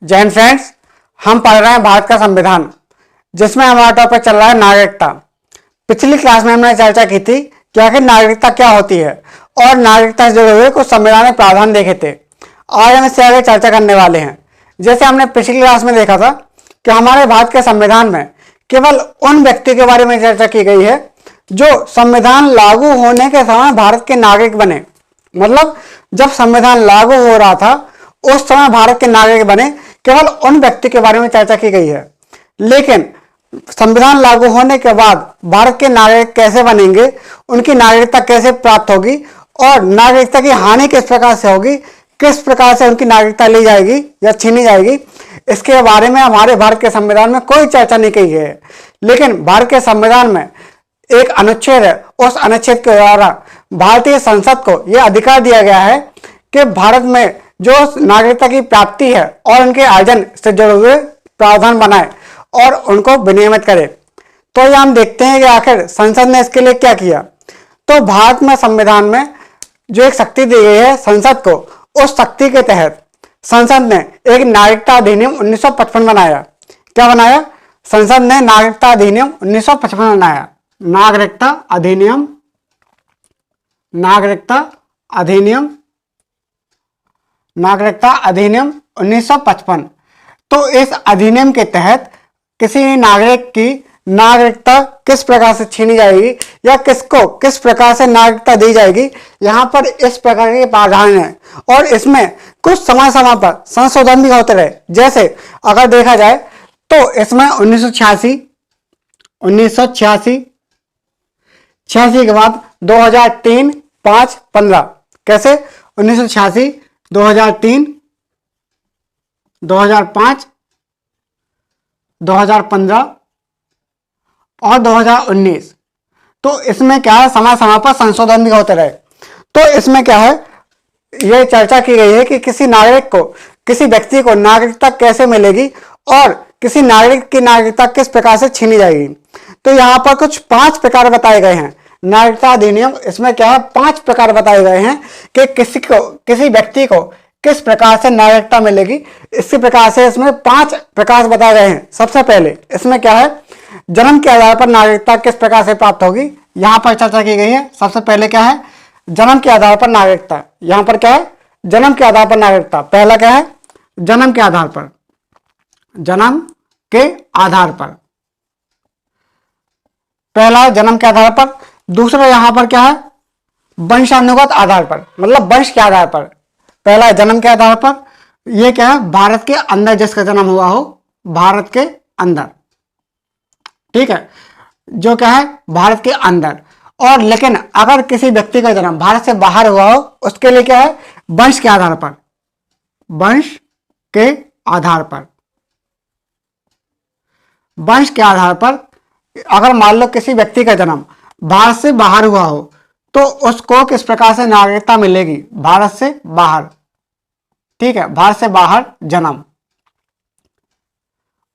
जय हिंद फ्रेंड्स, हम पढ़ रहे हैं भारत का संविधान, जिसमें हमारा टॉपिक चल रहा है नागरिकता। पिछली क्लास में हमने चर्चा की थी कि आखिर नागरिकता क्या होती है और नागरिकता से जुड़े हुए कुछ संवैधानिक प्रावधान देखे थे। आज हम इससे आगे चर्चा करने वाले हैं। जैसे हमने पिछली क्लास में देखा था कि हमारे भारत के संविधान में केवल उन व्यक्ति के बारे में चर्चा की गई है जो संविधान लागू होने के समय भारत के नागरिक बने। मतलब जब संविधान लागू हो रहा था उस समय भारत के नागरिक बने, केवल उन व्यक्ति के बारे में चर्चा की गई है। लेकिन संविधान लागू होने के बाद भारत के नागरिक कैसे बनेंगे, उनकी नागरिकता कैसे प्राप्त होगी और नागरिकता की हानि किस प्रकार से होगी, किस प्रकार से उनकी नागरिकता ली जाएगी या छीनी जाएगी, इसके बारे में हमारे भारत के संविधान में कोई चर्चा नहीं की गई है। लेकिन भारत के संविधान में एक अनुच्छेद है, उस अनुच्छेद के द्वारा भारतीय संसद को यह अधिकार दिया गया है कि भारत में जो नागरिकता की प्राप्ति है और उनके अर्जन से जुड़े हुए प्रावधान बनाए और उनको विनियमित करे। तो ये हम देखते हैं कि आखिर संसद ने इसके लिए क्या किया। तो भारत में संविधान में जो एक शक्ति दी गई है संसद को, उस शक्ति के तहत संसद ने एक नागरिकता अधिनियम 1955 बनाया। क्या बनाया? संसद ने नागरिकता अधिनियम 1955 बनाया। नागरिकता अधिनियम 1955। तो इस अधिनियम के तहत किसी नागरिक की नागरिकता किस प्रकार से छीनी जाएगी या किसको किस प्रकार से नागरिकता दी जाएगी, यहाँ पर इस प्रकार के प्रावधान है और इसमें कुछ समय समय पर संशोधन भी होते रहे। जैसे अगर देखा जाए तो इसमें 1986 के बाद 2003, 5, 15 कैसे 1986, 2003, 2005, 2015 और 2019। तो इसमें क्या है, समय समय पर संशोधन भी होते रहे। तो इसमें क्या है, यह चर्चा की गई है कि किसी नागरिक को, किसी व्यक्ति को नागरिकता कैसे मिलेगी और किसी नागरिक की नागरिकता किस प्रकार से छीनी जाएगी। तो यहाँ पर कुछ 5 प्रकार बताए गए हैं नागरिकता अधिनियम। इसमें क्या है, 5 प्रकार बताए गए हैं कि किसी व्यक्ति को किस प्रकार से नागरिकता मिलेगी। इसी प्रकार से इसमें 5 प्रकार बताए गए हैं। सबसे पहले इसमें क्या है, जन्म के आधार पर नागरिकता किस प्रकार से प्राप्त होगी, यहां पर चर्चा की गई है। सबसे पहले क्या है, जन्म के आधार पर नागरिकता। यहां पर क्या है, जन्म के आधार पर नागरिकता। पहला क्या है, जन्म के आधार पर, जन्म के आधार पर, पहला जन्म के आधार पर। दूसरा यहां पर क्या है, वंशानुगत आधार पर, मतलब वंश के आधार पर। पहला जन्म के आधार पर, यह क्या है, भारत के अंदर जिसका जन्म हुआ हो, भारत के अंदर, ठीक है, जो क्या है भारत के अंदर। और लेकिन अगर किसी व्यक्ति का जन्म भारत से बाहर हुआ हो, उसके लिए क्या है, वंश के आधार पर, वंश के आधार पर, वंश के आधार पर। अगर मान लो किसी व्यक्ति का जन्म भारत से बाहर हुआ हो तो उसको किस प्रकार से नागरिकता मिलेगी, भारत से बाहर, ठीक है, भारत से बाहर जन्म।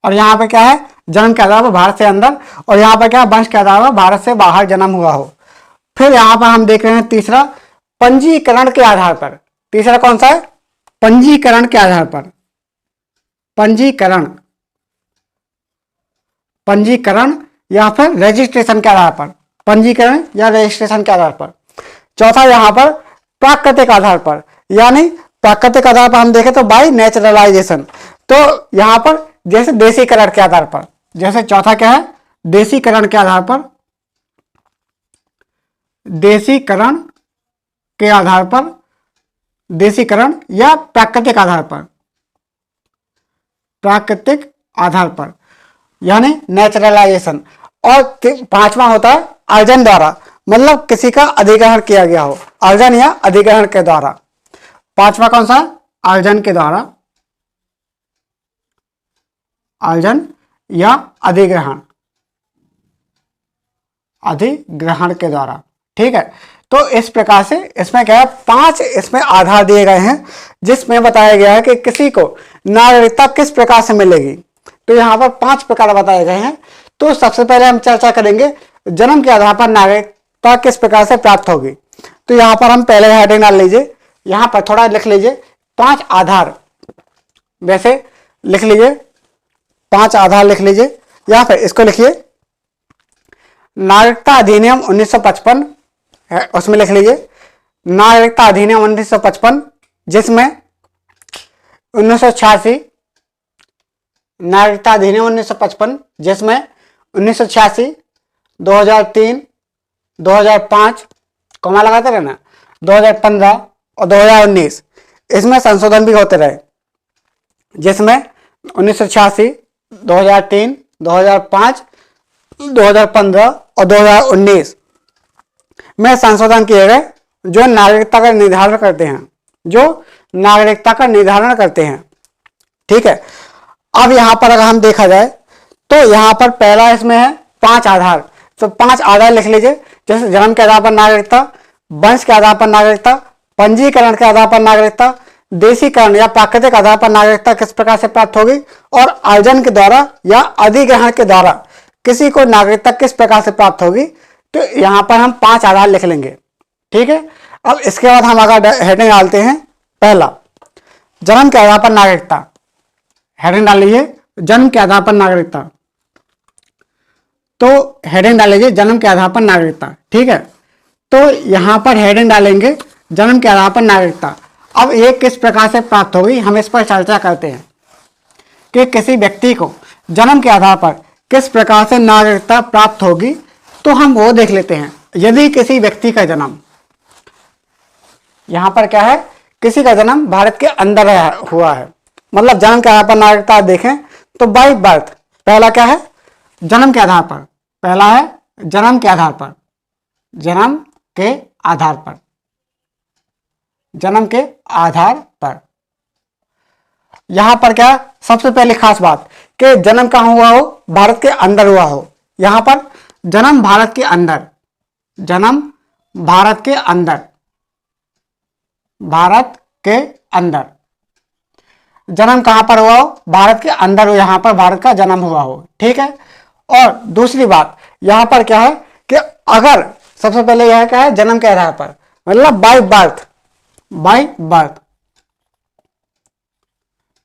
और यहां पर क्या है, जन्म के आधार पर भारत से अंदर, और यहां पर क्या है, वंश के आधार पर भारत से बाहर जन्म हुआ हो। फिर यहां पर हम देख रहे हैं तीसरा, पंजीकरण के आधार पर। तीसरा कौन सा है, पंजीकरण के आधार पर, पंजीकरण या फिर रजिस्ट्रेशन के आधार पर, पंजीकरण या रजिस्ट्रेशन के आधार पर। चौथा यहां पर प्राकृतिक आधार पर, यानी प्राकृतिक आधार पर हम देखें तो बाय नेचुरलाइजेशन। तो यहां पर जैसे देशीकरण के आधार पर, जैसे चौथा क्या है, देशीकरण के आधार पर, देशीकरण के आधार पर, देशीकरण या प्राकृतिक आधार पर, प्राकृतिक आधार पर यानी नेचुरलाइजेशन। और 5वां होता है अर्जन द्वारा, मतलब किसी का अधिग्रहण किया गया हो, अर्जन या अधिग्रहण के द्वारा। 5वां कौन सा, अर्जन के द्वारा, अर्जन या अधिग्रहण, अधिग्रहण के द्वारा, ठीक है। तो इस प्रकार से इसमें क्या है, 5 इसमें आधार दिए गए हैं जिसमें बताया गया है कि किसी को नागरिकता किस प्रकार से मिलेगी। तो यहाँ पर 5 प्रकार बताए गए हैं। तो सबसे पहले हम चर्चा करेंगे जन्म के आधार पर नागरिकता किस प्रकार से प्राप्त होगी। तो यहाँ पर हम पहले हेडिंग डाल लीजिए, यहाँ पर थोड़ा लिख लीजिए 5 आधार। वैसे लिख लीजिए, 5 आधार लिख लीजिए, या फिर इसको लिखिए नागरिकता अधिनियम 1955 है, उसमें लिख लीजिए नागरिकता अधिनियम 1955, जिसमें 1986 नागरिकता अधिनियम 1955, जिसमें 1986, 2003, 2005 कमा लगाते रहे ना, 2015 और 2019 इसमें संशोधन भी होते रहे, जिसमें 1986, 2003, 2005, 2015 और 2019 में संशोधन किए गए, जो नागरिकता का निर्धारण करते हैं, जो नागरिकता का निर्धारण करते हैं। ठीक है, अब यहां पर अगर हम देखा जाए तो यहां पर पहला इसमें है 5 आधार, तो 5 आधार लिख लीजिए, जैसे जन्म के आधार पर नागरिकता, वंश के आधार पर नागरिकता, पंजीकरण के आधार पर नागरिकता, देशीकरण या प्राकृतिक आधार पर नागरिकता किस प्रकार से प्राप्त होगी, और अर्जन के द्वारा या अधिग्रहण के द्वारा किसी को नागरिकता किस प्रकार से प्राप्त होगी। तो यहां पर हम 5 आधार लिख लेंगे। ठीक है, अब इसके बाद हम अगर हेडिंग डालते हैं, पहला जन्म के आधार पर नागरिकता, हेडिंग डाल लीजिए जन्म के आधार पर नागरिकता, तो हेडिंग डाल लीजिए जन्म के आधार पर नागरिकता। ठीक है, तो यहां पर हेडिंग डालेंगे जन्म के आधार पर नागरिकता। अब ये किस प्रकार से प्राप्त होगी, हम इस पर चर्चा करते हैं कि किसी व्यक्ति को जन्म के आधार पर किस प्रकार से नागरिकता प्राप्त होगी, तो हम वो देख लेते हैं। यदि किसी व्यक्ति का जन्म, यहां पर क्या है, किसी का जन्म भारत के अंदर हुआ है, मतलब जन्म के आधार पर नागरिकता देखें तो बाय बर्थ, पहला क्या है, जन्म के आधार पर, पहला है जन्म के आधार पर, जन्म के आधार पर, जन्म के आधार पर। यहां पर क्या, सबसे पहले खास बात कि जन्म कहां हुआ हो, भारत के अंदर हुआ हो। यहां पर जन्म भारत के अंदर, जन्म भारत के अंदर, भारत के अंदर, जन्म कहां पर हुआ हो, भारत के अंदर हो, यहां पर भारत का जन्म हुआ हो। ठीक है, और दूसरी बात यहां पर क्या है कि अगर सबसे पहले यह क्या है, जन्म के आधार पर, मतलब बाय बर्थ, बाय बर्थ।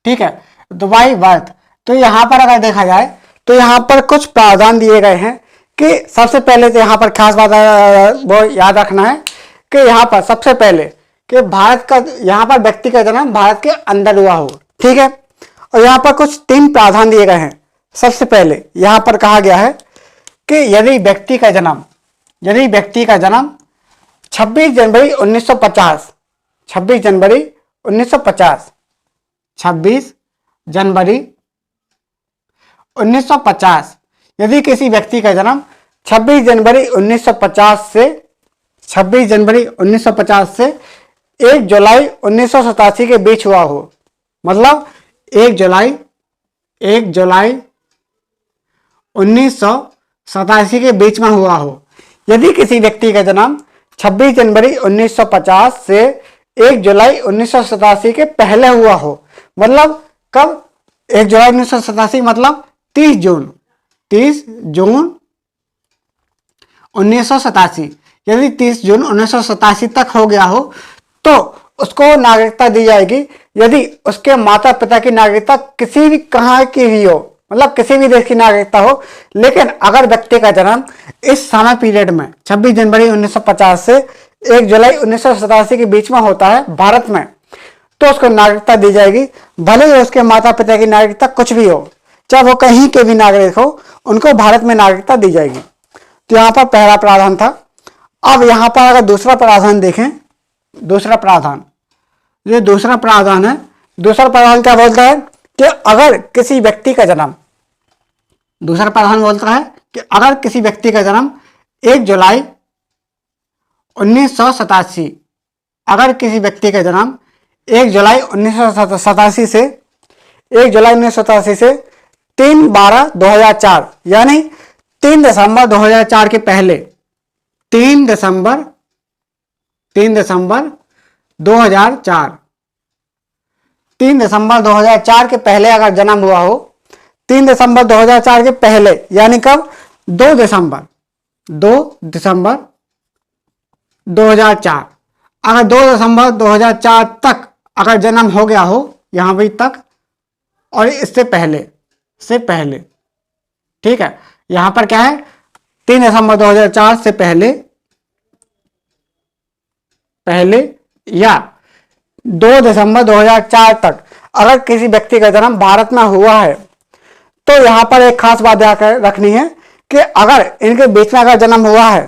ठीक है, तो बाय बर्थ, तो यहां पर अगर देखा जाए तो यहां पर कुछ प्रावधान दिए गए हैं कि सबसे पहले तो यहां पर खास बात वो याद रखना है कि यहां पर सबसे पहले कि भारत का, यहां पर व्यक्ति का जन्म भारत के अंदर हुआ हो। ठीक है, और यहां पर कुछ 3 प्रावधान दिए गए हैं। सबसे पहले यहां पर कहा गया है कि यदि व्यक्ति का जन्म 26 जनवरी 1950, 26 जनवरी 1950, 26 जनवरी 1950, यदि किसी व्यक्ति का जन्म 26 जनवरी 1950 से 26 जनवरी 1950 से 1 जुलाई 1987 के बीच हुआ हो, मतलब 1 जुलाई 1987 के बीच में हुआ हो। यदि किसी व्यक्ति का जन्म 26 जनवरी 1950 से 1 जुलाई 1987 के पहले हुआ हो, मतलब कब, 1 जुलाई 1987 मतलब 30 जून 1987, यदि 30 जून 1987 तक हो गया हो तो उसको नागरिकता दी जाएगी। यदि उसके माता पिता की नागरिकता किसी भी कहाँ की भी हो, मतलब किसी भी देश की नागरिकता हो, लेकिन अगर व्यक्ति का जन्म इस समय पीरियड में 26 जनवरी 1950 से 1 जुलाई 1987 के बीच में होता है भारत में, तो उसको नागरिकता दी जाएगी, भले ही उसके माता पिता की नागरिकता कुछ भी हो, चाहे वो कहीं के भी नागरिक हो, उनको भारत में नागरिकता दी जाएगी। तो यहाँ पर पहला प्रावधान था। अब यहाँ पर अगर दूसरा प्रावधान देखें, दूसरा प्रावधान, ये दूसरा प्रावधान है। दूसरा प्रावधान क्या बोलता है कि अगर किसी व्यक्ति का जन्म, दूसरा प्रावधान बोलता है कि अगर किसी व्यक्ति का जन्म 1 जुलाई 1987, अगर किसी व्यक्ति का जन्म 1 जुलाई 1987 से 1 जुलाई 1987 से 3/12/2004 यानी 3 दिसंबर 2004 के पहले, 3 दिसंबर 2004, 3 दिसंबर 2004 के पहले अगर जन्म हुआ हो, 3 दिसंबर 2004 के पहले यानी कब, 2 दिसंबर 2004, अगर 2 दिसंबर 2004 तक अगर जन्म हो गया हो, यहां भी तक, और इससे पहले से पहले। ठीक है, यहां पर क्या है 3 दिसंबर 2004 से पहले पहले या 2 दिसंबर 2004 तक अगर किसी व्यक्ति का जन्म भारत में हुआ है तो यहां पर एक खास बात रखनी है कि अगर इनके बीच में अगर जन्म हुआ है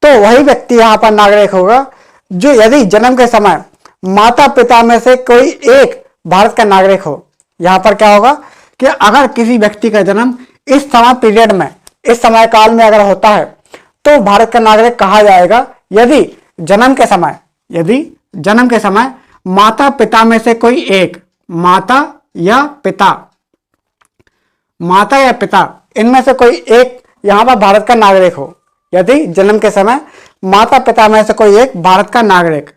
तो वही व्यक्ति यहां पर नागरिक होगा जो यदि जन्म के समय माता पिता में से कोई एक भारत का नागरिक हो। यहां पर क्या होगा कि अगर किसी व्यक्ति का जन्म इस समय पीरियड में, इस समय काल में अगर होता है तो भारत का नागरिक कहा जाएगा यदि जन्म के समय माता पिता में से कोई एक, माता या पिता इनमें से कोई एक यहां पर भारत का नागरिक हो। यदि जन्म के समय माता पिता में से कोई एक भारत का नागरिक।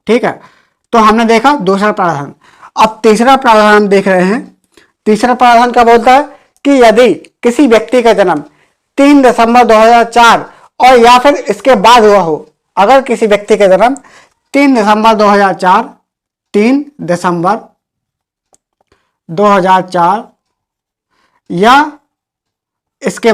ठीक है, तो हमने देखा दूसरा प्रावधान। अब तीसरा प्रावधान हम देख रहे हैं। तीसरा प्रावधान क्या बोलता है कि यदि किसी व्यक्ति का जन्म 3 दिसंबर 2004 और या फिर इसके बाद हुआ हो, अगर किसी व्यक्ति का जन्म 3 दिसंबर 2004 या इसके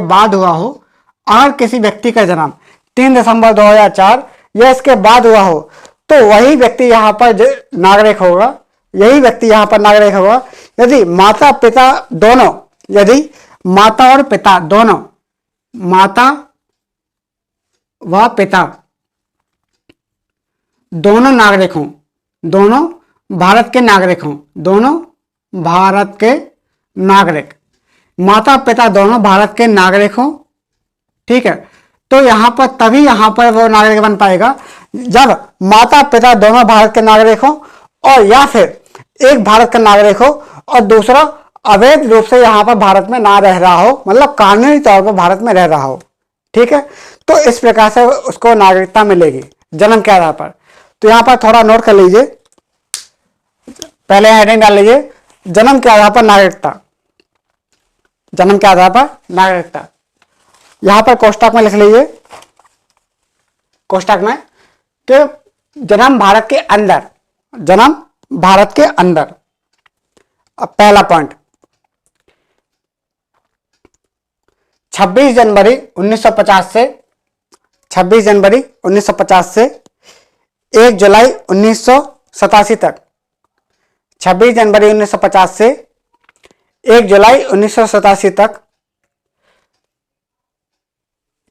बाद हुआ हो, अगर किसी व्यक्ति का जन्म 3 दिसंबर 2004 या इसके बाद हुआ हो तो वही व्यक्ति यहां पर नागरिक होगा। यदि माता पिता दोनों, यदि माता और पिता दोनों, माता व पिता दोनों नागरिक हों, दोनों भारत के नागरिक, माता पिता दोनों भारत के नागरिक हों। ठीक है, तो यहां पर तभी यहां पर वो नागरिक बन पाएगा जब माता पिता दोनों भारत के नागरिक हों और या फिर एक भारत का नागरिक हो और दूसरा अवैध रूप से यहां पर भारत में ना रह रहा हो, मतलब कानूनी तौर पर भारत में रह रहा हो। ठीक है, तो इस प्रकार से उसको नागरिकता मिलेगी जन्म के आधार पर। तो यहां पर थोड़ा नोट कर लीजिए, पहले हेडिंग डाल लीजिए, जन्म के आधार पर नागरिकता। यहां पर कोष्टक में लिख लीजिए, कोष्टक में कि जन्म भारत के अंदर। अब पहला पॉइंट 26 जनवरी 1950 से 1 जुलाई 1987 तक, 26 जनवरी 1950 से 1 जुलाई 1987 तक,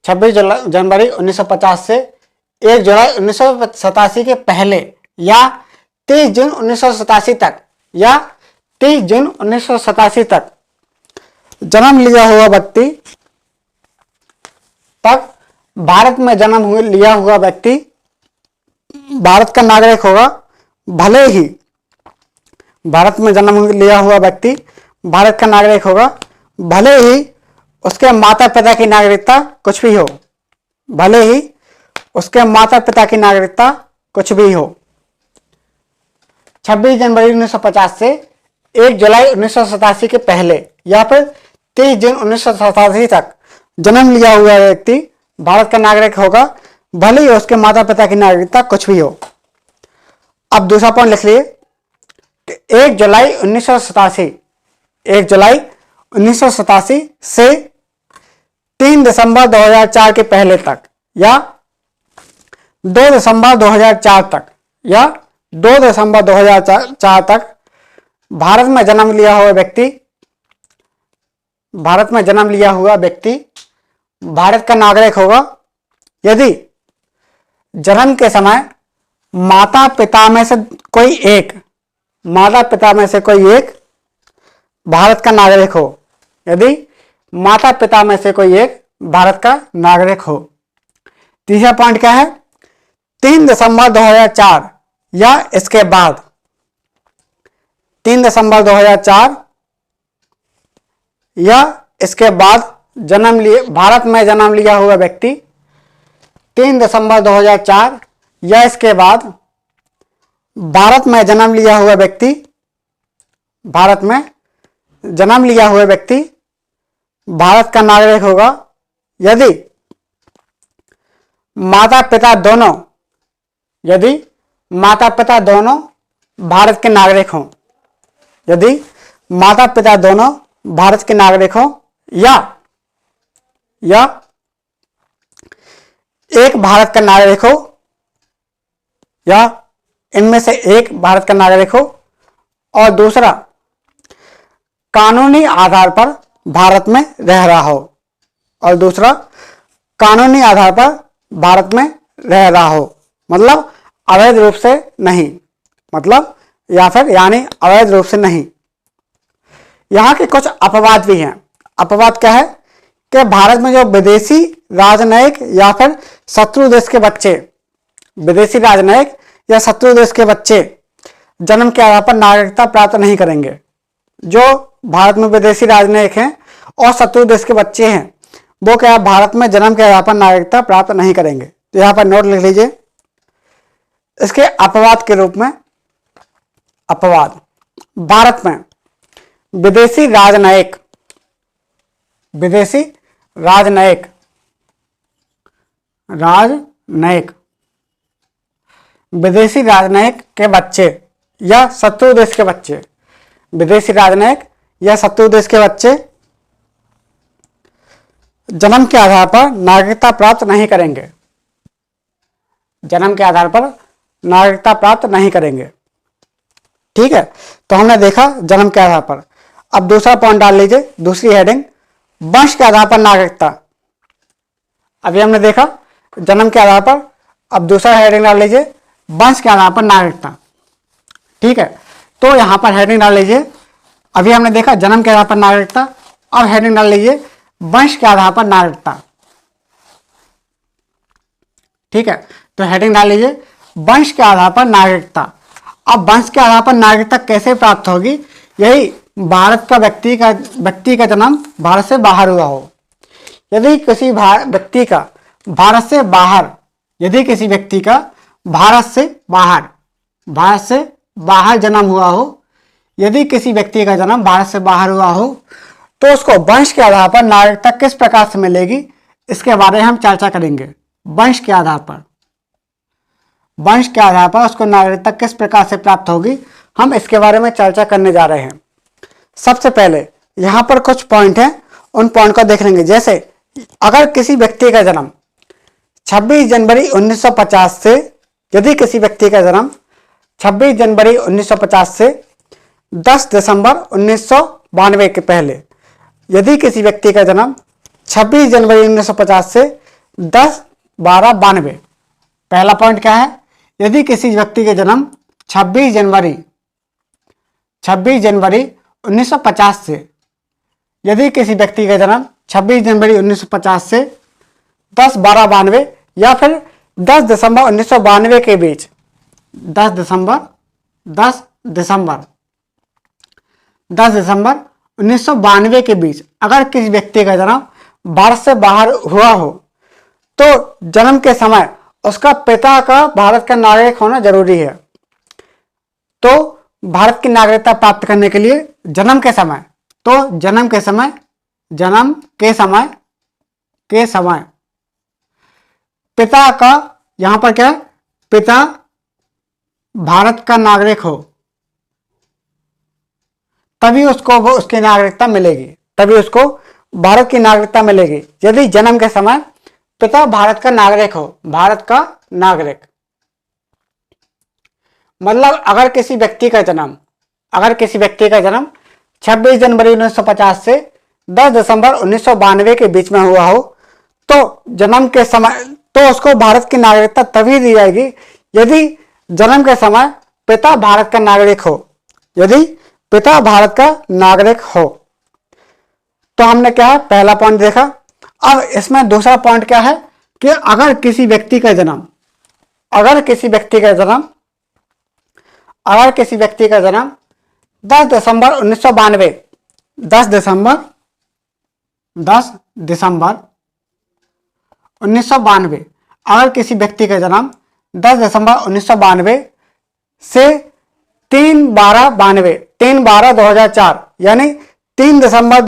26 जनवरी 1950 से 1 जुलाई 1987 के पहले या 30 जून 1987 तक या 30 जून 1987 तक जन्म लिया हुआ व्यक्ति तक भारत में जन्म लिया हुआ व्यक्ति भारत का नागरिक होगा। भले ही भारत में जन्म लिया हुआ व्यक्ति भारत का नागरिक होगा, भले ही उसके माता पिता की नागरिकता कुछ भी हो, 26 जनवरी 1950 से 1 जुलाई 1987 के पहले या फिर 30 जून 1987 तक जन्म लिया हुआ व्यक्ति भारत का नागरिक होगा, भले ही उसके माता पिता की नागरिकता कुछ भी हो। अब दूसरा पॉइंट लिख लिए, 1 जुलाई 1987 से 3 दिसंबर 2004 के पहले तक या 2 दिसंबर 2004 तक या 2 दिसंबर 2004 तक भारत में जन्म लिया हुआ व्यक्ति भारत का नागरिक होगा यदि जन्म के समय माता पिता में से कोई एक भारत का नागरिक हो, यदि माता पिता में से कोई एक भारत का नागरिक हो। तीसरा पॉइंट क्या है, 3 दिसंबर 2004 या इसके बाद, 3 दिसंबर 2004 या इसके बाद भारत में जन्म लिया हुआ व्यक्ति 3 दिसंबर 2004 या इसके बाद भारत में जन्म लिया हुआ व्यक्ति भारत का नागरिक होगा यदि माता पिता दोनों यदि माता पिता दोनों भारत के नागरिक हों, यदि माता पिता दोनों भारत के नागरिक हों, या एक भारत का नागरिक हो, या इनमें से एक भारत का नागरिक हो, और दूसरा कानूनी आधार पर भारत में रह रहा हो, और दूसरा कानूनी आधार पर भारत में रह रहा हो, मतलब अवैध रूप से नहीं, मतलब या फिर यानी अवैध रूप से नहीं। यहां के कुछ अपवाद भी हैं। अपवाद क्या है कि भारत में जो विदेशी राजनयिक या फिर शत्रु देश के बच्चे, विदेशी राजनयिक या शत्रु देश के बच्चे जन्म के आधार पर नागरिकता प्राप्त नहीं करेंगे। जो भारत में विदेशी राजनयिक हैं और शत्रु देश के बच्चे हैं, वो क्या भारत में जन्म के आधार पर नागरिकता प्राप्त नहीं करेंगे। तो यहां पर नोट लिख लीजिए इसके अपवाद के रूप में। अपवाद, भारत में विदेशी राजनयिक, विदेशी राजनयिक, राजनयिक, विदेशी राजनयिक के बच्चे या शत्रु देश के बच्चे, विदेशी राजनयिक या शत्रु देश के बच्चे जन्म के आधार पर नागरिकता प्राप्त नहीं करेंगे, जन्म के आधार पर नागरिकता प्राप्त नहीं करेंगे। ठीक है, तो हमने देखा जन्म के आधार पर। अब दूसरा पॉइंट डाल लीजिए, दूसरी हेडिंग, वंश के आधार पर नागरिकता। अभी हमने देखा जन्म के आधार पर, अब दूसरा हेडिंग डाल लीजिए, वंश के आधार पर नागरिकता। ठीक है, तो यहां पर हेडिंग डाल लीजिए, अभी हमने देखा जन्म के आधार पर नागरिकता, अब हेडिंग डाल लीजिए वंश के आधार पर नागरिकता। ठीक है, तो हेडिंग डाल लीजिए वंश के आधार पर नागरिकता। अब वंश के आधार पर नागरिकता कैसे प्राप्त होगी? यही भारत का व्यक्ति का जन्म भारत से बाहर हुआ हो। यदि किसी व्यक्ति का भारत से बाहर, यदि किसी व्यक्ति का भारत से बाहर जन्म हुआ हो, यदि किसी व्यक्ति का जन्म भारत से बाहर हुआ हो, तो उसको वंश के आधार पर नागरिकता किस प्रकार से मिलेगी, इसके बारे में हम चर्चा करेंगे। वंश के आधार पर, वंश के आधार पर उसको नागरिकता किस प्रकार से प्राप्त होगी, हम इसके बारे में चर्चा करने जा रहे हैं। सबसे पहले यहां पर कुछ पॉइंट हैं, उन पॉइंट को देख लेंगे। जैसे अगर किसी व्यक्ति का जन्म 26 जनवरी 1950 से, यदि किसी व्यक्ति का जन्म 26 जनवरी 1950 से 10 दिसंबर 1992 के पहले, यदि किसी व्यक्ति का जन्म 26 जनवरी 1950 से 10/12/92, पहला पॉइंट क्या है? यदि किसी व्यक्ति का जन्म 26 जनवरी 1950 से, यदि किसी व्यक्ति का जन्म 26 जनवरी 1950 से 10/12/92 या फिर 10 दिसंबर 1992 के बीच, 10 दिसंबर 1992 के बीच अगर किसी व्यक्ति का जन्म भारत से बाहर हुआ हो, तो जन्म के समय उसका पिता का भारत का नागरिक होना जरूरी है। तो भारत की नागरिकता प्राप्त करने के लिए जन्म के समय पिता का, यहां पर क्या है, पिता भारत का नागरिक हो, तभी उसको वो उसकी नागरिकता मिलेगी, तभी उसको भारत की नागरिकता मिलेगी। यदि जन्म के समय पिता भारत का नागरिक हो, भारत का नागरिक, मतलब अगर किसी व्यक्ति का जन्म 26 जनवरी 1950 से 10 दिसंबर 1992 के बीच में हुआ हो, तो जन्म के समय तो उसको भारत की नागरिकता तभी दी जाएगी यदि जन्म के समय पिता भारत का नागरिक हो, यदि पिता भारत का नागरिक हो। तो हमने क्या है, पहला पॉइंट देखा। अब इसमें दूसरा पॉइंट क्या है कि अगर किसी व्यक्ति का जन्म 10 दिसंबर 1992, 10 दिसंबर 1992, अगर किसी व्यक्ति का जन्म 10 दिसंबर 1992 से 3/12/2004 यानी 3 दिसंबर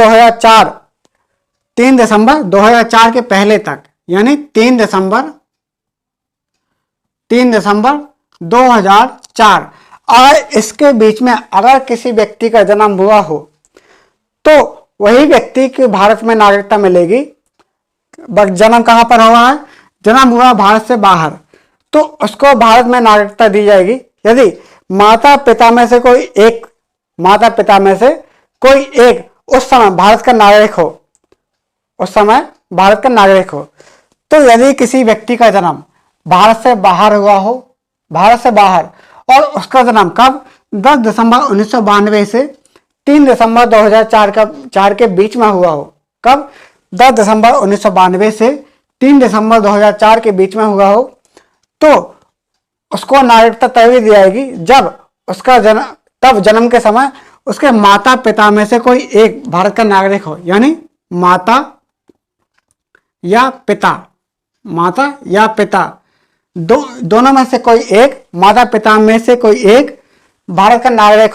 2004 के पहले तक, यानी 3 दिसंबर 2004 और इसके बीच में अगर किसी व्यक्ति का जन्म हुआ हो तो वही व्यक्ति की भारत में नागरिकता मिलेगी। बट जन्म कहां पर हुआ है? जन्म हुआ भारत से बाहर, तो उसको भारत में नागरिकता दी जाएगी यदि माता पिता में से कोई एक उस समय भारत का नागरिक हो। तो यदि किसी व्यक्ति का जन्म भारत से बाहर हुआ हो, और उसका जन्म कब? 10 दिसंबर 1992 से 3 दिसंबर 2004 के बीच में हुआ हो। कब? 10 दिसंबर 1992 से 3 दिसंबर 2004 के बीच में हुआ हो, तो उसको नागरिकता तभी दी जाएगी जब उसका जन्म के समय उसके माता पिता में से कोई एक भारत का नागरिक हो, यानी माता या पिता दोनों में से कोई एक, माता पिता में से कोई एक भारत का नागरिक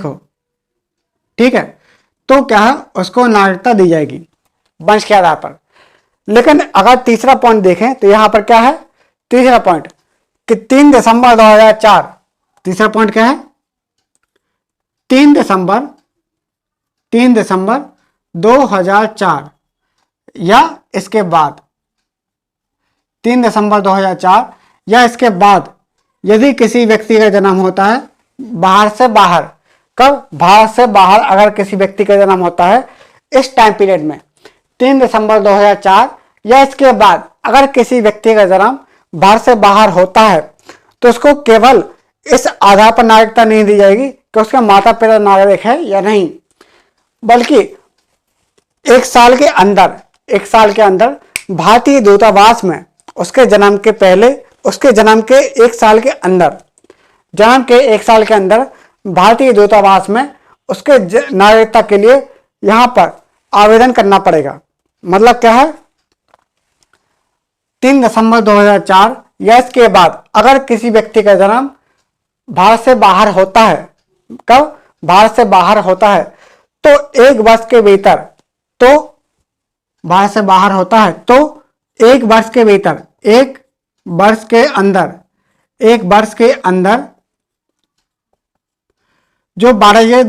हो। ठीक है, तो क्या है, उसको नागरिकता दी जाएगी वंश के आधार पर। लेकिन अगर तीसरा पॉइंट देखें तो यहां पर क्या है? तीसरा पॉइंट कि 3 दिसंबर 2004, तीसरा पॉइंट क्या है? 3 दिसंबर 2004 या इसके बाद, 3 दिसंबर 2004 या इसके बाद यदि किसी व्यक्ति का जन्म होता है बाहर से बाहर, कब? भारत से बाहर अगर किसी व्यक्ति का जन्म होता है इस टाइम पीरियड में 3 दिसंबर 2004 या इसके बाद अगर किसी व्यक्ति का जन्म भारत से बाहर होता है तो उसको केवल इस आधार पर नागरिकता नहीं दी जाएगी कि उसके माता पिता नागरिक है या नहीं, बल्कि एक साल के अंदर भारतीय दूतावास में उसके जन्म के पहले, उसके जन्म के एक साल के अंदर भारतीय दूतावास में उसके नागरिकता के लिए यहां पर आवेदन करना पड़ेगा। मतलब क्या है? 3 दिसंबर 2004 या इसके बाद अगर किसी व्यक्ति का जन्म भारत से बाहर होता है, कब? भारत से बाहर होता है तो एक वर्ष के भीतर, भारत से बाहर होता है तो एक वर्ष के अंदर जो वाणिज्यिक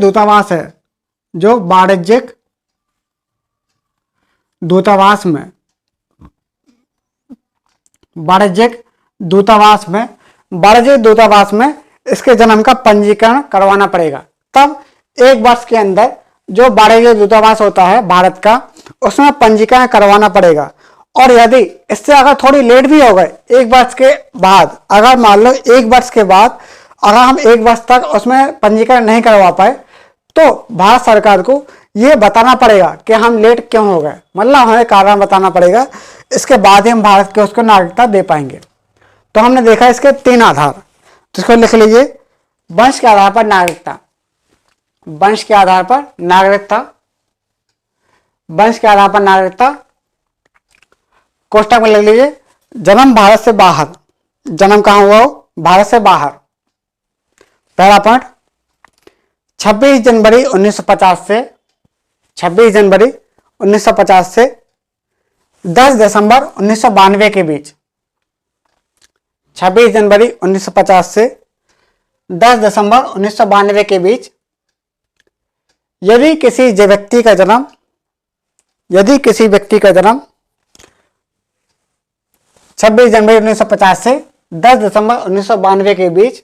दूतावास में इसके जन्म का पंजीकरण करवाना पड़ेगा। तब एक वर्ष के अंदर जो वाणिज्यिक दूतावास होता है भारत का, उसमें पंजीकरण करवाना पड़ेगा। और यदि इससे अगर थोड़ी लेट भी हो गए, एक वर्ष के बाद, अगर मान लो एक वर्ष के बाद अगर हम एक वर्ष तक उसमें पंजीकरण नहीं करवा पाए तो भारत सरकार को ये बताना पड़ेगा कि हम लेट क्यों हो गए, मतलब हमें कारण बताना पड़ेगा। इसके बाद ही हम भारत के उसको नागरिकता दे पाएंगे। तो हमने देखा इसके 3 आधार, जिसको लिख लीजिए। वंश के आधार पर नागरिकता, कोष्टक में लिख लीजिए। जन्म भारत से बाहर, जन्म कहां हुआ हो? भारत से बाहर। पहला पॉइंट 26 जनवरी 1950 से 10 दिसंबर 1992 के बीच, 26 जनवरी 1950 से 10 दिसंबर 1992 के बीच यदि किसी व्यक्ति का जन्म 26 जनवरी 1950 से 10 दिसंबर 1992 के बीच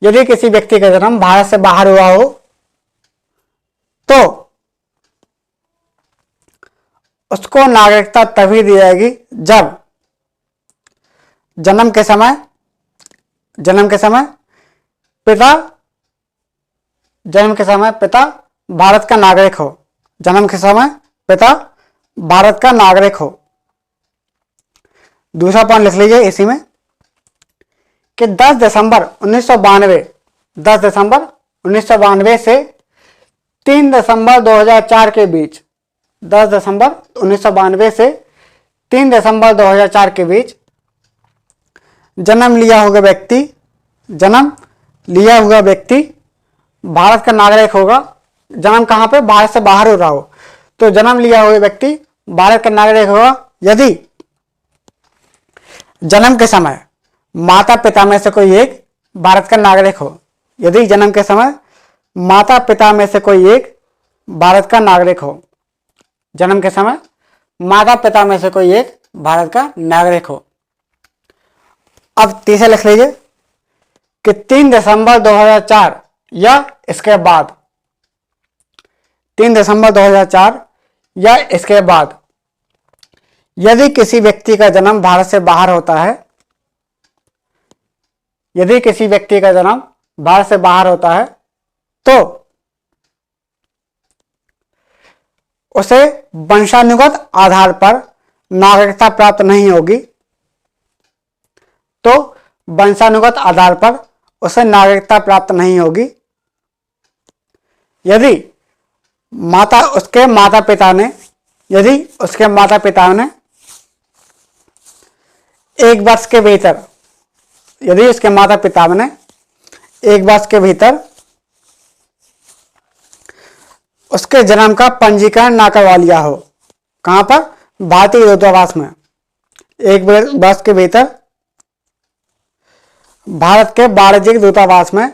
यदि किसी व्यक्ति का जन्म भारत से बाहर हुआ हो तो उसको नागरिकता तभी दी जाएगी जब जन्म के समय पिता भारत का नागरिक हो। जन्म के समय पिता भारत का नागरिक हो। दूसरा पॉइंट लिख लीजिए इसी में कि 10 दिसंबर 1992 से 3 दिसंबर 2004 के बीच, 10 दिसंबर 1992 से 3 दिसंबर 2004 के बीच जन्म लिया हुआ व्यक्ति भारत का नागरिक होगा। जन्म कहां पे? भारत से बाहर हो रहा हो तो जन्म लिया हुआ व्यक्ति भारत का नागरिक होगा यदि जन्म के समय माता पिता में से कोई एक भारत का नागरिक हो। यदि जन्म के समय माता पिता में से कोई एक भारत का नागरिक हो। जन्म के समय माता पिता में से कोई एक भारत का नागरिक हो। अब तीसरा लिख लीजिए कि 3 दिसंबर 2004 या इसके बाद, 3 दिसंबर 2004 या इसके बाद यदि किसी व्यक्ति का जन्म भारत से बाहर होता है, यदि किसी व्यक्ति का जन्म भारत से बाहर होता है तो उसे वंशानुगत आधार पर नागरिकता प्राप्त नहीं होगी। तो वंशानुगत आधार पर उसे नागरिकता प्राप्त नहीं होगी। यदि उसके माता पिता ने एक वर्ष के भीतर, यदि उसके माता पिता ने एक वर्ष के भीतर उसके जन्म का पंजीकरण ना करवा लिया हो। कहां पर? भारतीय दूतावास में। एक वर्ष के भीतर भारत के वाणिज्यिक दूतावास में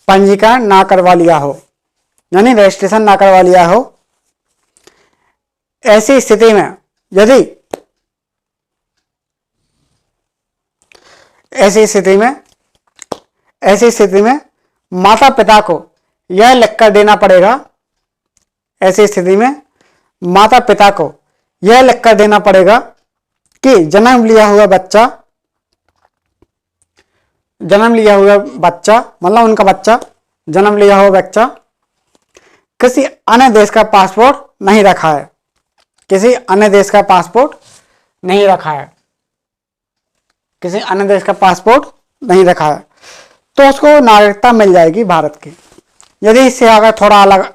पंजीकरण ना करवा लिया हो, यानी रजिस्ट्रेशन ना करवा लिया हो। ऐसी स्थिति में माता पिता को यह लिखकर देना पड़ेगा, ऐसी स्थिति में माता पिता को यह लिखकर देना पड़ेगा कि जन्म लिया हुआ बच्चा मतलब उनका बच्चा, जन्म लिया हुआ बच्चा किसी अन्य देश का पासपोर्ट नहीं रखा है, किसी अन्य देश का पासपोर्ट नहीं रखा है, किसी अन्य देश का पासपोर्ट नहीं रखा है, तो उसको नागरिकता मिल जाएगी भारत की। यदि इससे अगर थोड़ा अलग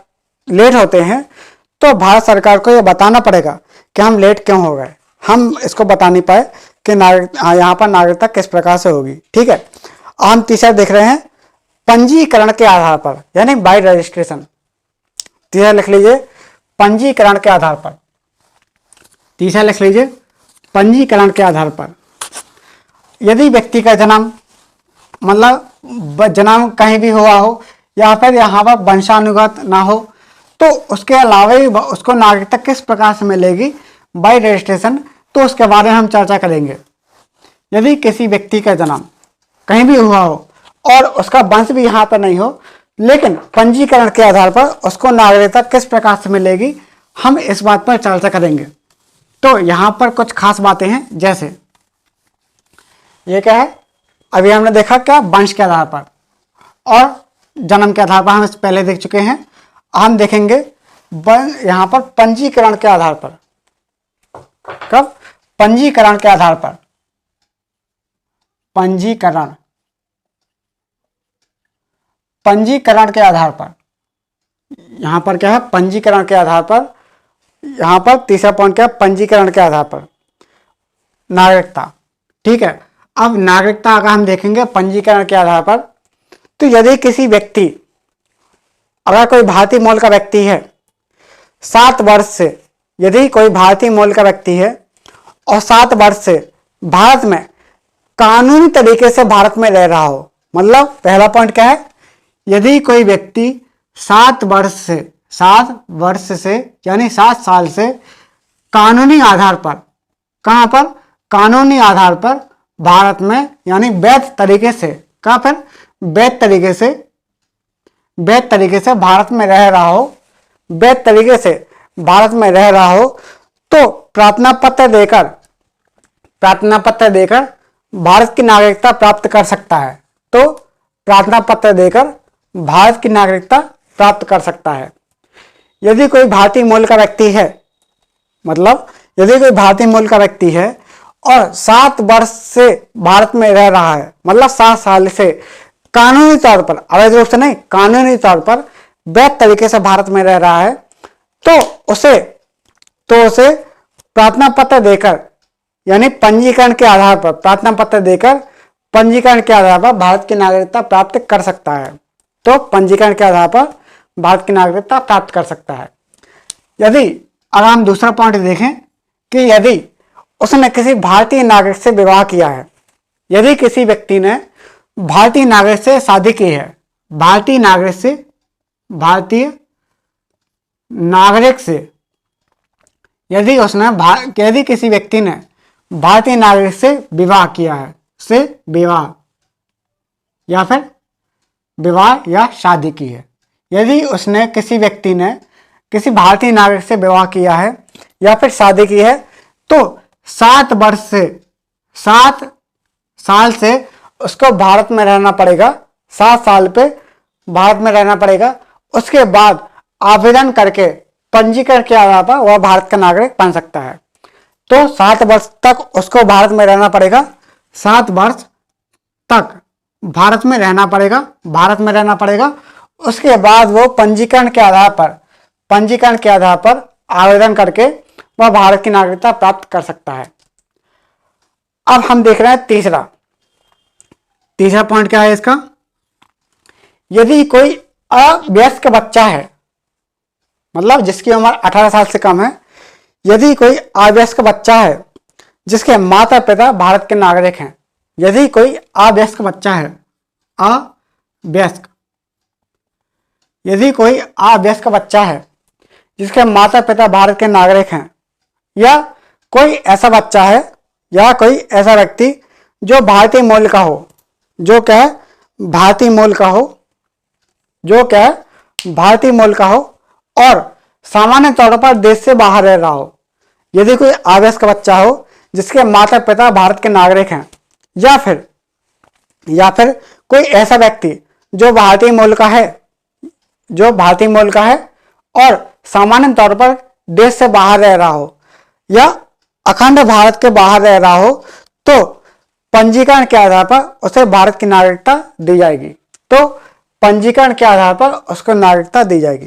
लेट होते हैं तो भारत सरकार को यह बताना पड़ेगा कि हम लेट क्यों हो गए, हम इसको बता नहीं पाए कि यहाँ पर नागरिकता किस प्रकार से होगी। ठीक है, हम तीसरा देख रहे हैं पंजीकरण के आधार पर, यानी बाय रजिस्ट्रेशन। तीसरा लिख लीजिए पंजीकरण के आधार पर। तीसरा लिख लीजिए पंजीकरण के आधार पर। यदि व्यक्ति का जन्म मतलब जन्म कहीं भी हुआ हो या फिर यहाँ पर वंशानुगत ना हो, तो उसके अलावा ही उसको नागरिकता किस प्रकार से मिलेगी बाय रजिस्ट्रेशन, तो उसके बारे में हम चर्चा करेंगे। यदि किसी व्यक्ति का जन्म कहीं भी हुआ हो और उसका वंश भी यहाँ पर नहीं हो, लेकिन पंजीकरण के आधार पर उसको नागरिकता किस प्रकार से मिलेगी, हम इस बात पर चर्चा करेंगे। तो यहाँ पर कुछ खास बातें हैं, जैसे ये क्या है, अभी हमने देखा क्या वंश के आधार पर और जन्म के आधार पर, हम इस पहले देख चुके हैं। हम देखेंगे यहाँ पर पंजीकरण के आधार पर। कब? पंजीकरण के आधार पर। पंजीकरण के आधार पर यहाँ पर क्या है, पंजीकरण के आधार पर। यहाँ पर तीसरा पॉइंट क्या है, पंजीकरण के आधार पर नागरिकता। ठीक है, अब नागरिकता अगर हम देखेंगे पंजीकरण के आधार पर, तो यदि किसी व्यक्ति, अगर कोई भारतीय मूल का व्यक्ति है 7 वर्ष से, यदि कोई भारतीय मूल का व्यक्ति है और 7 वर्ष से भारत में कानूनी तरीके से भारत में रह रहा हो, मतलब पहला पॉइंट क्या है, यदि कोई व्यक्ति 7 वर्ष से यानी 7 साल से कानूनी आधार पर, कहां पर, कानूनी आधार पर भारत में यानी वैध तरीके से, कहां पर, वैध तरीके से भारत में रह रहा हो, वैध तरीके से भारत में रह रहा हो, तो प्रार्थना पत्र देकर भारत की नागरिकता प्राप्त कर सकता है। तो प्रार्थना पत्र देकर भारत की नागरिकता प्राप्त कर सकता है। यदि कोई भारतीय मूल का व्यक्ति है, मतलब यदि कोई भारतीय मूल का व्यक्ति है और 7 वर्ष से भारत में रह रहा है, मतलब 7 साल से कानूनी तौर पर, अवैध रूप से नहीं, कानूनी तौर पर वैध तरीके से भारत में रह रहा है, तो उसे प्रार्थना पत्र देकर यानी पंजीकरण के आधार पर, प्रार्थना पत्र देकर पंजीकरण के आधार पर भारत की नागरिकता प्राप्त कर सकता है। तो पंजीकरण के आधार पर भारत की नागरिकता प्राप्त कर सकता है। यदि अब हम दूसरा पॉइंट देखें कि यदि उसने किसी भारतीय नागरिक से विवाह किया है, यदि किसी व्यक्ति ने भारतीय नागरिक से शादी की है, भारतीय नागरिक से यदि किसी व्यक्ति ने भारतीय नागरिक से विवाह किया है, से विवाह या फिर विवाह या शादी की है, यदि उसने किसी व्यक्ति ने किसी भारतीय नागरिक से विवाह किया है या फिर शादी की है, तो 7 साल से उसको भारत में रहना पड़ेगा, 7 साल पे भारत में रहना पड़ेगा। उसके बाद आवेदन करके पंजीकरण के आधार पर वह भारत का नागरिक बन सकता है। तो 7 वर्ष तक उसको भारत में रहना पड़ेगा, 7 वर्ष तक भारत में रहना पड़ेगा। उसके बाद वो पंजीकरण के आधार पर आवेदन करके वह भारत की नागरिकता प्राप्त कर सकता है। अब हम देख रहे हैं तीसरा पॉइंट क्या है इसका। यदि कोई अवयस्क बच्चा है, मतलब जिसकी उम्र 18 साल से कम है, यदि कोई अवयस्क बच्चा है जिसके माता पिता भारत के नागरिक हैं, यदि कोई अवयस्क बच्चा है, यदि कोई अवयस्क बच्चा है जिसके माता पिता भारत के नागरिक हैं, या कोई ऐसा बच्चा है या कोई ऐसा व्यक्ति जो भारतीय मूल का हो, जो क्या है भारतीय मूल का हो और सामान्य तौर पर देश से बाहर रह रहा हो। यदि कोई अवयस्क बच्चा हो जिसके माता पिता भारत के नागरिक हैं, या फिर कोई ऐसा व्यक्ति जो भारतीय मूल का है और सामान्य तौर पर देश से बाहर रह रहा हो या अखंड भारत के बाहर रह रहा हो, तो पंजीकरण के आधार पर उसे भारत की नागरिकता दी जाएगी।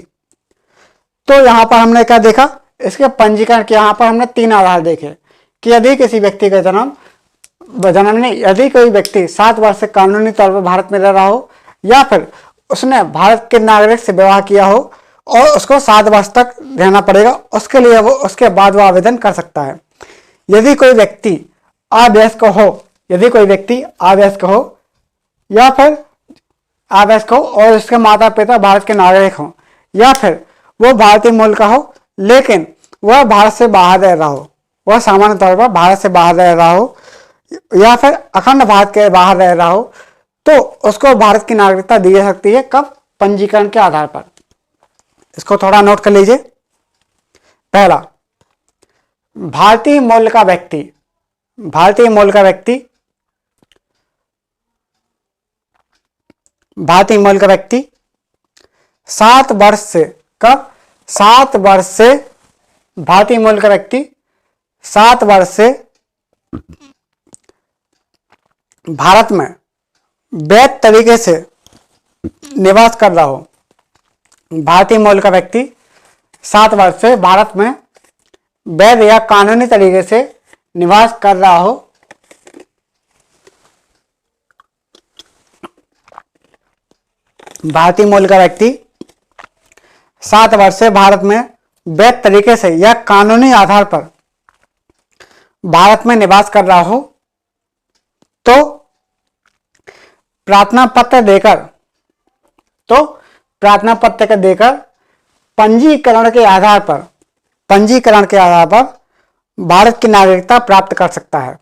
तो यहां पर हमने क्या देखा, इसके पंजीकरण के यहां पर हमने 3 आधार देखे कि यदि किसी व्यक्ति का यदि कोई व्यक्ति 7 वर्ष से कानूनी तौर पर भारत में रह रहा हो, या फिर उसने भारत के नागरिक से विवाह किया हो और उसको 7 वर्ष तक रहना पड़ेगा, उसके बाद वो आवेदन कर सकता है। यदि कोई व्यक्ति अवयस्क हो या फिर अवयस्क हो और उसके माता पिता भारत के नागरिक हो, या फिर वो भारतीय मूल का हो लेकिन वह भारत से बाहर रह रहा हो, वह सामान्य तौर पर भारत से बाहर रह रहा हो या फिर अखंड भारत के बाहर रह रहा हो, तो उसको भारत की नागरिकता दी जा सकती है। कब? पंजीकरण के आधार पर। इसको थोड़ा नोट कर लीजिए। पहला, भारतीय मूल का व्यक्ति 7 वर्ष से, कब? 7 वर्ष से भारतीय मूल का व्यक्ति 7 वर्ष से भारत में वैध तरीके से निवास कर रहा हो। भारतीय मूल का व्यक्ति 7 वर्ष से भारत में वैध या कानूनी तरीके से निवास कर रहा हो, भारतीय मूल का व्यक्ति 7 वर्ष से भारत में वैध तरीके से या कानूनी आधार पर भारत में निवास कर रहा हो, तो प्रार्थना पत्र देकर पंजीकरण के आधार पर भारत की नागरिकता प्राप्त कर सकता है।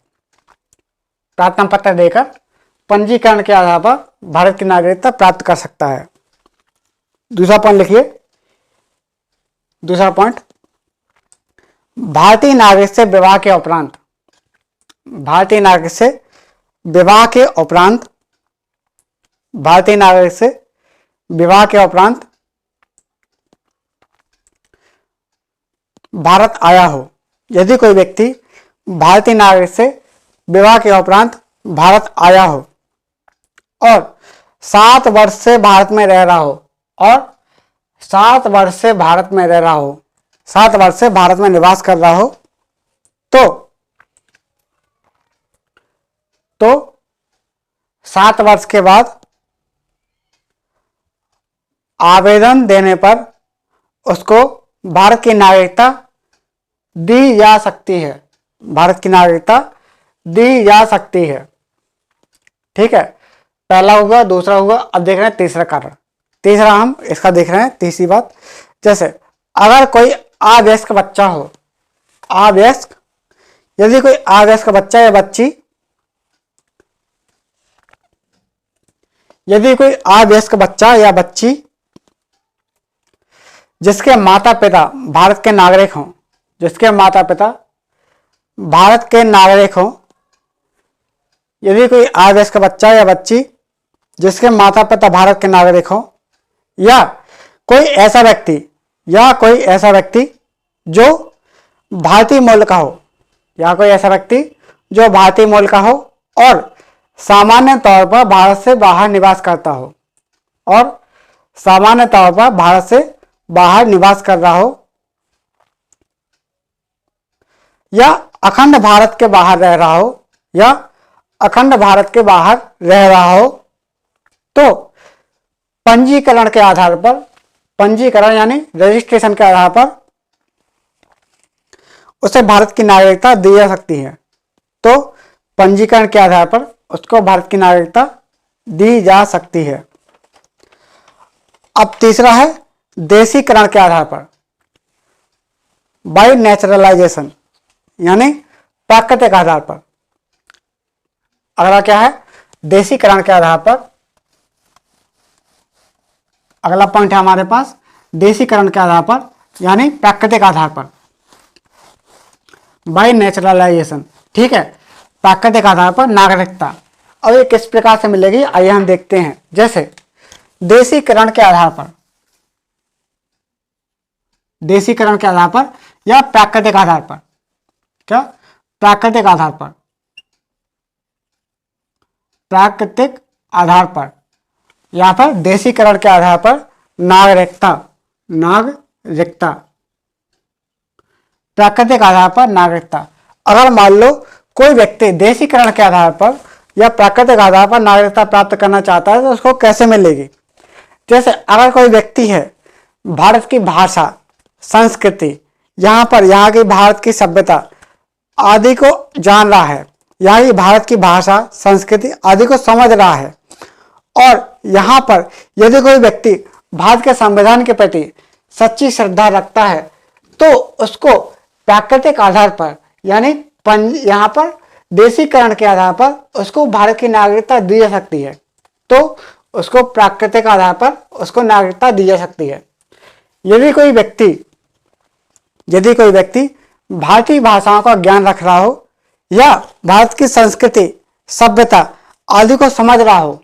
प्रार्थना पत्र देकर पंजीकरण के आधार पर भारत की नागरिकता प्राप्त कर सकता है। दूसरा पॉइंट लिखिए। दूसरा पॉइंट, भारतीय नागरिक से विवाह के उपरांत भारत आया हो। यदि कोई व्यक्ति भारतीय नागरिक से विवाह के उपरांत भारत आया हो और 7 वर्ष से भारत में रह रहा हो 7 वर्ष से भारत में निवास कर रहा हो, तो 7 वर्ष के बाद आवेदन देने पर उसको भारत की नागरिकता दी जा सकती है, भारत की नागरिकता दी जा सकती है। ठीक है, पहला हुआ, दूसरा हुआ। अब देख रहे हैं तीसरा कारण। तीसरा हम इसका देख रहे हैं, तीसरी बात, जैसे अगर कोई अवयस्क बच्चा हो, अवयस्क, यदि कोई अवयस्क बच्चा या बच्ची, यदि कोई अवयस्क बच्चा या बच्ची जिसके माता पिता भारत के नागरिक हों, जिसके माता पिता भारत के नागरिक हों, यदि कोई अवयस्क बच्चा या बच्ची जिसके माता पिता भारत के नागरिक हों, या कोई ऐसा व्यक्ति, या कोई ऐसा व्यक्ति जो भारतीय मूल का हो, या कोई ऐसा व्यक्ति जो भारतीय मूल का हो और सामान्य तौर पर भारत से बाहर निवास करता हो, और सामान्य तौर पर भारत से बाहर निवास कर रहा हो, या अखंड भारत के बाहर रह रहा हो, या अखंड भारत के बाहर रह रहा हो, तो पंजीकरण के आधार पर, पंजीकरण यानी रजिस्ट्रेशन के आधार पर उसे भारत की नागरिकता दी जा सकती है। तो पंजीकरण के आधार पर उसको भारत की नागरिकता दी जा सकती है। अब तीसरा है देशीकरण के आधार पर, बाय नेचुरलाइजेशन, यानी प्राकृतिक आधार पर। अगला क्या है? देशीकरण के आधार पर। अगला पॉइंट है हमारे पास देशीकरण के आधार पर, यानी प्राकृतिक आधार पर, बाय नेचुरलाइजेशन। ठीक है, प्राकृतिक आधार पर नागरिकता। और ये किस प्रकार से मिलेगी, आइए हम देखते हैं। जैसे देशीकरण के आधार पर, देशीकरण के आधार पर या प्राकृतिक आधार पर, क्या? प्राकृतिक आधार पर, प्राकृतिक आधार पर या फिर देशीकरण के आधार पर नागरिकता, नागरिकता, प्राकृतिक आधार पर नागरिकता। अगर मान लो कोई व्यक्ति देशीकरण के आधार पर या प्राकृतिक आधार पर नागरिकता प्राप्त करना चाहता है तो उसको कैसे मिलेगी? जैसे अगर कोई व्यक्ति है भारत की भाषा, संस्कृति, यहाँ की भारत की सभ्यता आदि को जान रहा है, यहाँ की भारत की भाषा, संस्कृति आदि को समझ रहा है, और यहाँ पर यदि कोई व्यक्ति भारत के संविधान के प्रति सच्ची श्रद्धा रखता है तो उसको प्राकृतिक आधार पर यानी यहाँ पर देशीकरण के आधार पर उसको भारत की नागरिकता दी जा सकती है। तो उसको प्राकृतिक आधार पर उसको नागरिकता दी जा सकती है। यदि कोई व्यक्ति भारतीय भाषाओं का ज्ञान रख रहा हो या भारत की संस्कृति, सभ्यता आदि को समझ रहा हो,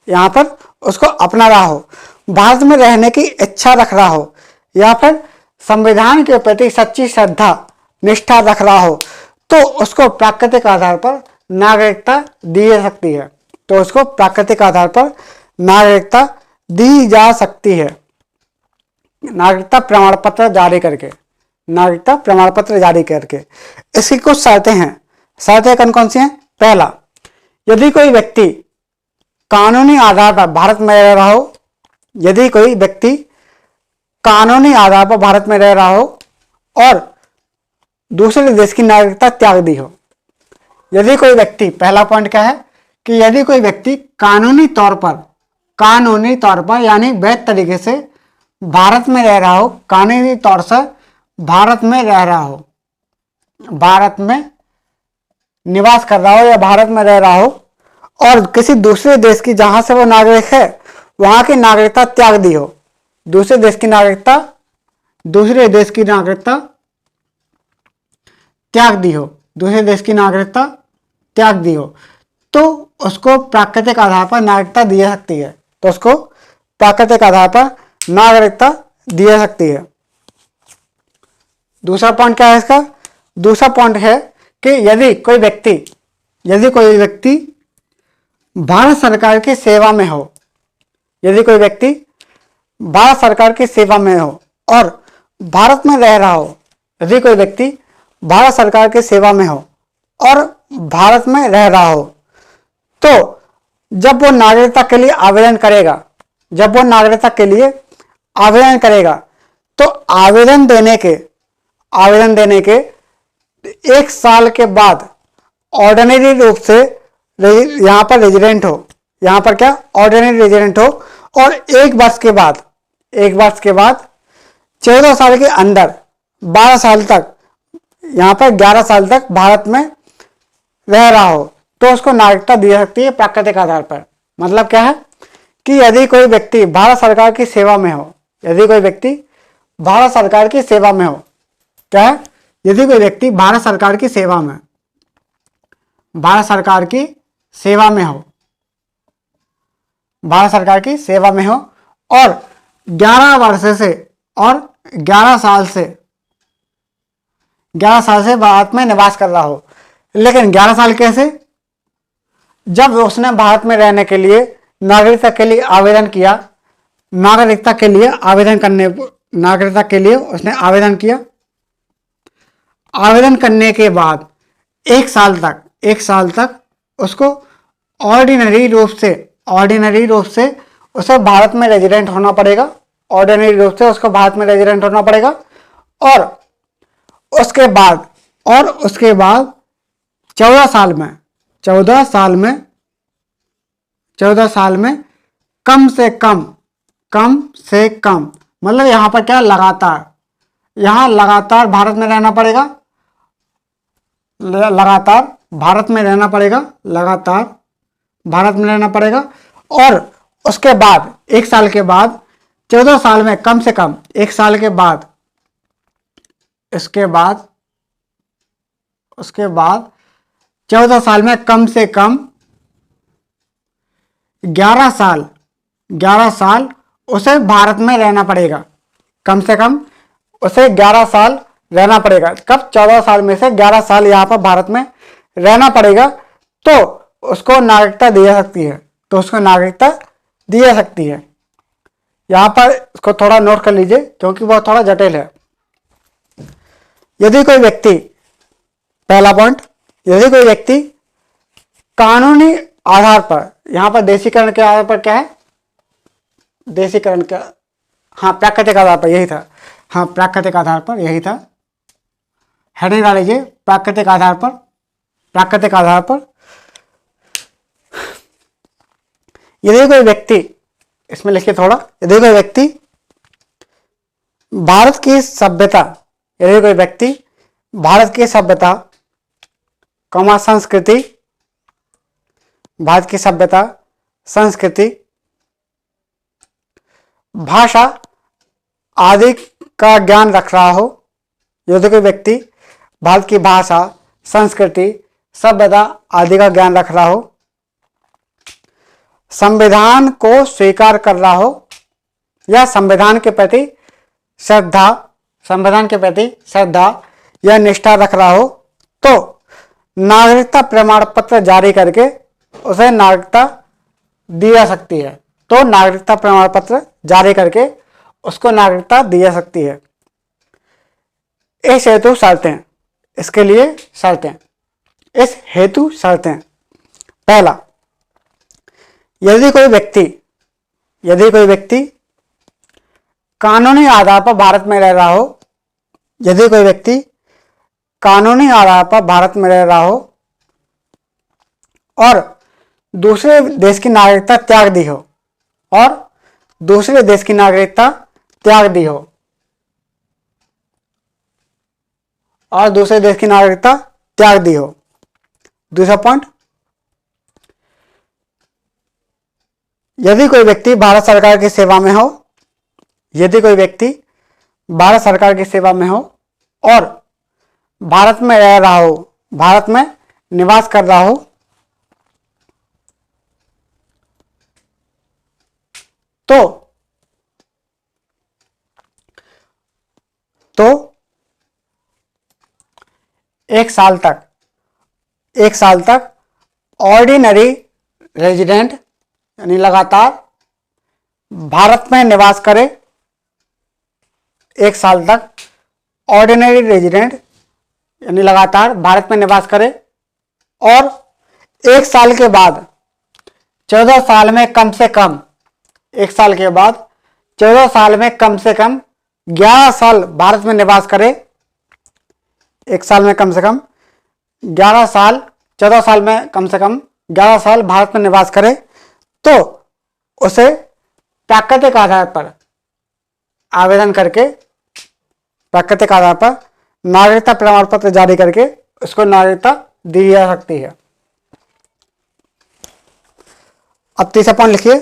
यहाँ पर उसको अपना रहा हो, भारत में रहने की इच्छा रख रहा हो, या फिर संविधान के प्रति सच्ची श्रद्धा निष्ठा रख रहा हो, तो उसको प्राकृतिक आधार पर नागरिकता दी जा सकती है। तो उसको प्राकृतिक आधार पर नागरिकता दी जा सकती है, नागरिकता प्रमाण पत्र जारी करके, नागरिकता प्रमाण पत्र जारी करके। इसकी कुछ शर्तें हैं। शर्तें कौन कौन सी हैं? पहला, यदि कोई व्यक्ति कानूनी आधार पर भारत में रह रहा हो, यदि कोई व्यक्ति कानूनी आधार पर भारत में रह रहा हो और दूसरे देश की नागरिकता त्याग दी हो। यदि कोई व्यक्ति, पहला पॉइंट क्या है कि यदि कोई व्यक्ति कानूनी तौर पर यानी वैध तरीके से भारत में रह रहा हो, कानूनी तौर से भारत में रह रहा हो, भारत में निवास कर रहा हो या भारत में रह रहा हो, और किसी दूसरे देश की जहां से वो नागरिक है वहां की नागरिकता त्याग दी हो, दूसरे देश की नागरिकता त्याग दी हो, दूसरे देश की नागरिकता त्याग दी हो, तो उसको प्राकृतिक आधार पर नागरिकता दी जा सकती है। तो उसको प्राकृतिक आधार पर नागरिकता दी जा सकती है। दूसरा पॉइंट क्या है इसका? दूसरा पॉइंट है कि यदि कोई व्यक्ति भारत सरकार की सेवा में हो, यदि कोई व्यक्ति भारत सरकार की सेवा में हो और भारत में रह रहा हो, यदि कोई व्यक्ति भारत सरकार की सेवा में हो और भारत में रह रहा हो, तो जब वो नागरिकता के लिए आवेदन करेगा, तो आवेदन देने के 1 साल के बाद ऑर्डिनरी रूप से यहां पर रेजिडेंट हो, यहां पर क्या ऑर्डिनरी रेजिडेंट हो, और 1 वर्ष के बाद 14 साल के अंदर 12 साल तक, यहां पर 11 साल तक भारत में रह रहा हो, तो उसको नागरिकता दी जा सकती है प्राकृतिक आधार पर। मतलब क्या है कि यदि कोई व्यक्ति भारत सरकार की सेवा में हो, यदि कोई व्यक्ति भारत सरकार की सेवा में हो, क्या है, यदि कोई व्यक्ति भारत सरकार की सेवा में, भारत सरकार की सेवा में हो, भारत सरकार की सेवा में हो, और 11 वर्ष से और 11 साल से 11 साल से भारत में निवास कर रहा हो। लेकिन 11 साल कैसे? जब उसने भारत में रहने के लिए नागरिकता के लिए आवेदन किया, नागरिकता के लिए उसने आवेदन किया। आवेदन करने के बाद 1 साल तक उसको ऑर्डिनरी रूप से उसे भारत में रेजिडेंट होना पड़ेगा, ऑर्डिनरी रूप से उसको भारत में रेजिडेंट होना पड़ेगा। और उसके बाद 14 साल में कम से कम मतलब यहां पर क्या लगातार भारत में रहना पड़ेगा, लगातार भारत में रहना पड़ेगा। और उसके बाद 1 साल के बाद 14 साल में कम से कम 1 साल के बाद उसके बाद 14 साल में कम से कम 11 साल उसे भारत में रहना पड़ेगा। कम से कम उसे 11 साल रहना पड़ेगा। कब? 14 साल में से 11 साल यहाँ पर भारत में रहना पड़ेगा, तो उसको नागरिकता दी जा सकती है। यहाँ पर इसको थोड़ा नोट कर लीजिए क्योंकि वह थोड़ा जटिल है। यदि कोई व्यक्ति, पहला पॉइंट, यदि कोई व्यक्ति कानूनी आधार पर, यहां पर देशीकरण के आधार पर क्या है, देशीकरण का, हाँ प्राकृतिक आधार पर यही था, हाँ प्राकृतिक आधार पर यही था, हेडिंग डाल लीजिए प्राकृतिक आधार पर। यदि कोई व्यक्ति, इसमें लिखिए थोड़ा, यदि कोई व्यक्ति भारत की सभ्यता, संस्कृति, भारत की सभ्यता, संस्कृति, भाषा आदि का ज्ञान रख रहा हो, यदि कोई व्यक्ति भारत की भाषा, संस्कृति, सभ्यता आदि का ज्ञान रख रहा हो, संविधान को स्वीकार कर रहा हो, या संविधान के प्रति श्रद्धा या निष्ठा रख रहा हो, तो नागरिकता प्रमाण पत्र जारी करके उसे नागरिकता दी जा सकती है। तो नागरिकता प्रमाण पत्र जारी करके उसको नागरिकता दी जा सकती है। इस हेतु शर्तें, इसके लिए शर्तें, इस हेतु शर्तें, पहला, यदि कोई व्यक्ति कानूनी आधार पर भारत में रह रहा हो, यदि कोई व्यक्ति कानूनी आधार पर भारत में रह रहा हो और दूसरे देश की नागरिकता त्याग दी हो, दूसरे देश की नागरिकता त्याग दी हो। दूसरा पॉइंट, यदि कोई व्यक्ति भारत सरकार की सेवा में हो, और भारत में रह रहा हो, भारत में निवास कर रहा हो, तो 1 साल तक ऑर्डिनरी रेजिडेंट यानी लगातार भारत में निवास करे। 1 साल तक ऑर्डिनरी रेजिडेंट यानी लगातार भारत में निवास करे, और 1 साल के बाद 14 साल में कम से कम 1 साल के बाद 14 साल में कम से कम 11 साल भारत में निवास करे। एक साल में कम से कम 11 साल, 14 साल में कम से कम 11 साल भारत में निवास करे तो उसे प्राकृतिक आधार पर आवेदन करके, प्राकृतिक आधार पर नागरिकता प्रमाण पत्र जारी करके उसको नागरिकता दी जा सकती है। अब तीसरा पॉइंट लिखिए,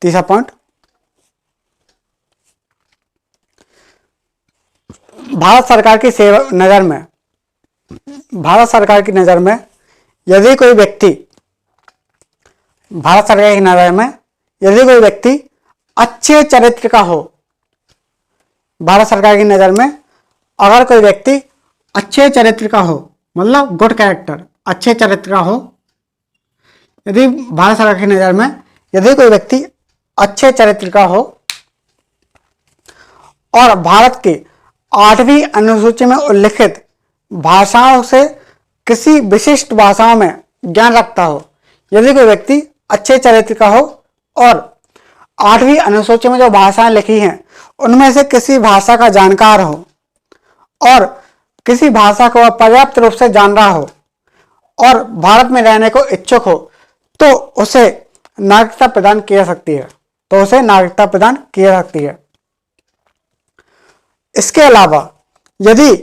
तीसरा पॉइंट, भारत सरकार की नज़र में, भारत सरकार की नज़र में यदि कोई व्यक्ति, भारत सरकार की नज़र में यदि कोई व्यक्ति अच्छे चरित्र का हो, भारत सरकार की नज़र में अगर कोई व्यक्ति अच्छे चरित्र का हो, मतलब गुड कैरेक्टर, अच्छे चरित्र का हो, यदि भारत सरकार की नज़र में यदि कोई व्यक्ति अच्छे चरित्र का हो और भारत की 8वीं अनुसूची में उल्लिखित भाषाओं से किसी विशिष्ट भाषाओं में ज्ञान रखता हो, यदि कोई व्यक्ति अच्छे चरित्र का हो और 8वीं अनुसूची में जो भाषाएं लिखी हैं उनमें से किसी भाषा का जानकार हो और किसी भाषा को पर्याप्त रूप से जान रहा हो और भारत में रहने को इच्छुक हो तो उसे नागरिकता प्रदान की जा सकती है, तो उसे नागरिकता प्रदान की जा सकती है। इसके अलावा यदि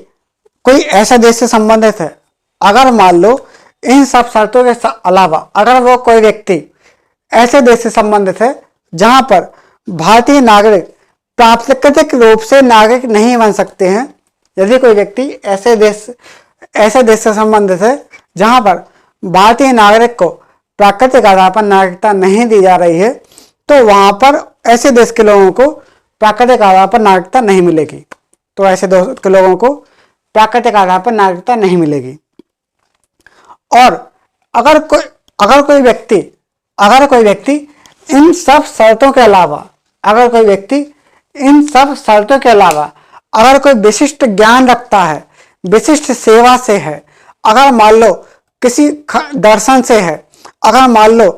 कोई ऐसा देश से संबंधित है, अगर मान लो इन सब शर्तों के अलावा अगर वो कोई व्यक्ति ऐसे देश से संबंधित है जहां पर भारतीय नागरिक प्राकृतिक रूप से नागरिक नहीं बन सकते हैं, यदि कोई व्यक्ति ऐसे देश से संबंधित है जहां पर भारतीय नागरिक को प्राकृतिक आधार पर नागरिकता नहीं दी जा रही है, तो वहां पर ऐसे देश के लोगों को प्राकृतिक आधार पर नागरिकता नहीं मिलेगी, तो ऐसे देश के लोगों को प्राकृतिक आधार पर नागरिकता नहीं मिलेगी। और अगर कोई व्यक्ति इन सब शर्तों के अलावा, अगर कोई व्यक्ति इन सब शर्तों के अलावा अगर कोई विशिष्ट ज्ञान रखता है, विशिष्ट सेवा से है, अगर मान लो किसी दर्शन से है, अगर मान लो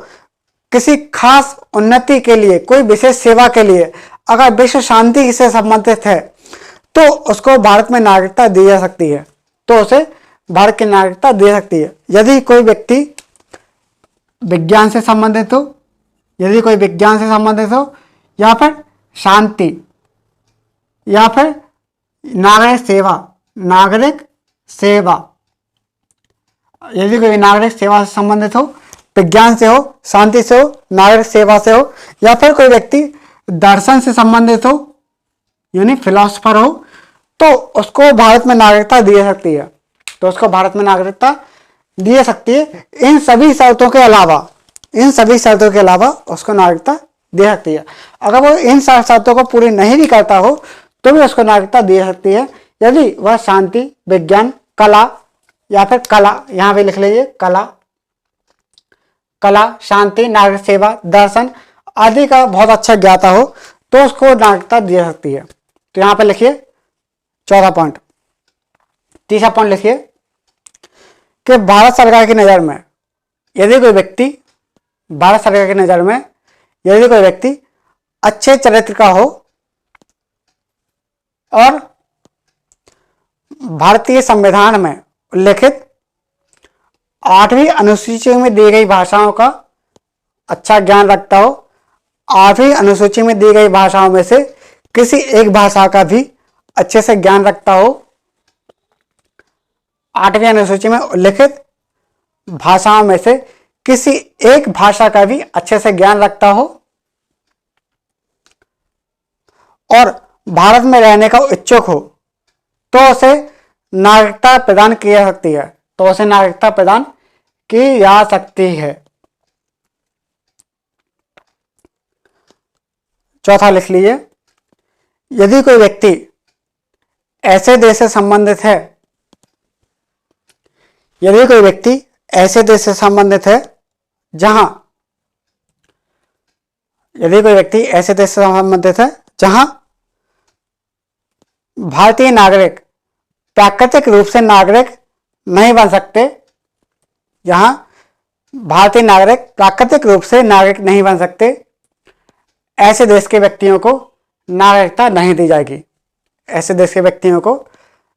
किसी खास उन्नति के लिए, कोई विशेष सेवा के लिए, अगर विश्व शांति से संबंधित है, तो उसको भारत में नागरिकता दी जा सकती है, तो उसे भारत की नागरिकता दे सकती है। यदि कोई व्यक्ति विज्ञान से संबंधित हो, यदि कोई विज्ञान से संबंधित हो या फिर शांति या फिर नागरिक सेवा, यदि कोई नागरिक सेवा से संबंधित हो, विज्ञान से हो, शांति से हो, नागरिक सेवा से हो, या फिर कोई व्यक्ति दर्शन से संबंधित हो यानी फिलोसफर हो, तो उसको भारत में नागरिकता दी जा सकती है, तो उसको भारत में नागरिकता दी जा सकती है। इन सभी शर्तों के अलावा उसको नागरिकता दे सकती है। अगर वो इन शर्तों को पूरी नहीं भी करता हो तो भी उसको नागरिकता दी जा सकती है, यदि वह शांति, विज्ञान, कला या फिर कला, यहाँ पे लिख लीजिए कला, शांति, नागरिक सेवा, दर्शन आदि का बहुत अच्छा ज्ञाता हो तो उसको नागरिकता दी जा सकती है। तो यहाँ पे लिखिए चौथा पॉइंट। तीसरा पॉइंट लिखिए कि भारत सरकार की नज़र में यदि कोई व्यक्ति अच्छे चरित्र का हो और भारतीय संविधान में उल्लिखित 8वीं अनुसूची में दी गई भाषाओं का अच्छा ज्ञान रखता हो, 8वीं अनुसूची में दी गई भाषाओं में से किसी एक भाषा का भी अच्छे से ज्ञान रखता हो, 8वीं अनुसूची में उल्लिखित भाषाओं में से किसी एक भाषा का भी अच्छे से ज्ञान रखता हो और भारत में रहने का इच्छुक हो तो उसे नागरिकता प्रदान की जा सकती है, तो उसे नागरिकता प्रदान की जा सकती है। चौथा लिख लीजिए, यदि कोई व्यक्ति ऐसे देश से संबंधित है, यदि कोई व्यक्ति ऐसे देश से संबंधित है जहां भारतीय नागरिक प्राकृतिक रूप से नागरिक नहीं बन सकते, जहां भारतीय नागरिक प्राकृतिक रूप से नागरिक नहीं बन सकते, ऐसे देश के व्यक्तियों को नागरिकता नहीं दी जाएगी। ऐसे देश के व्यक्तियों को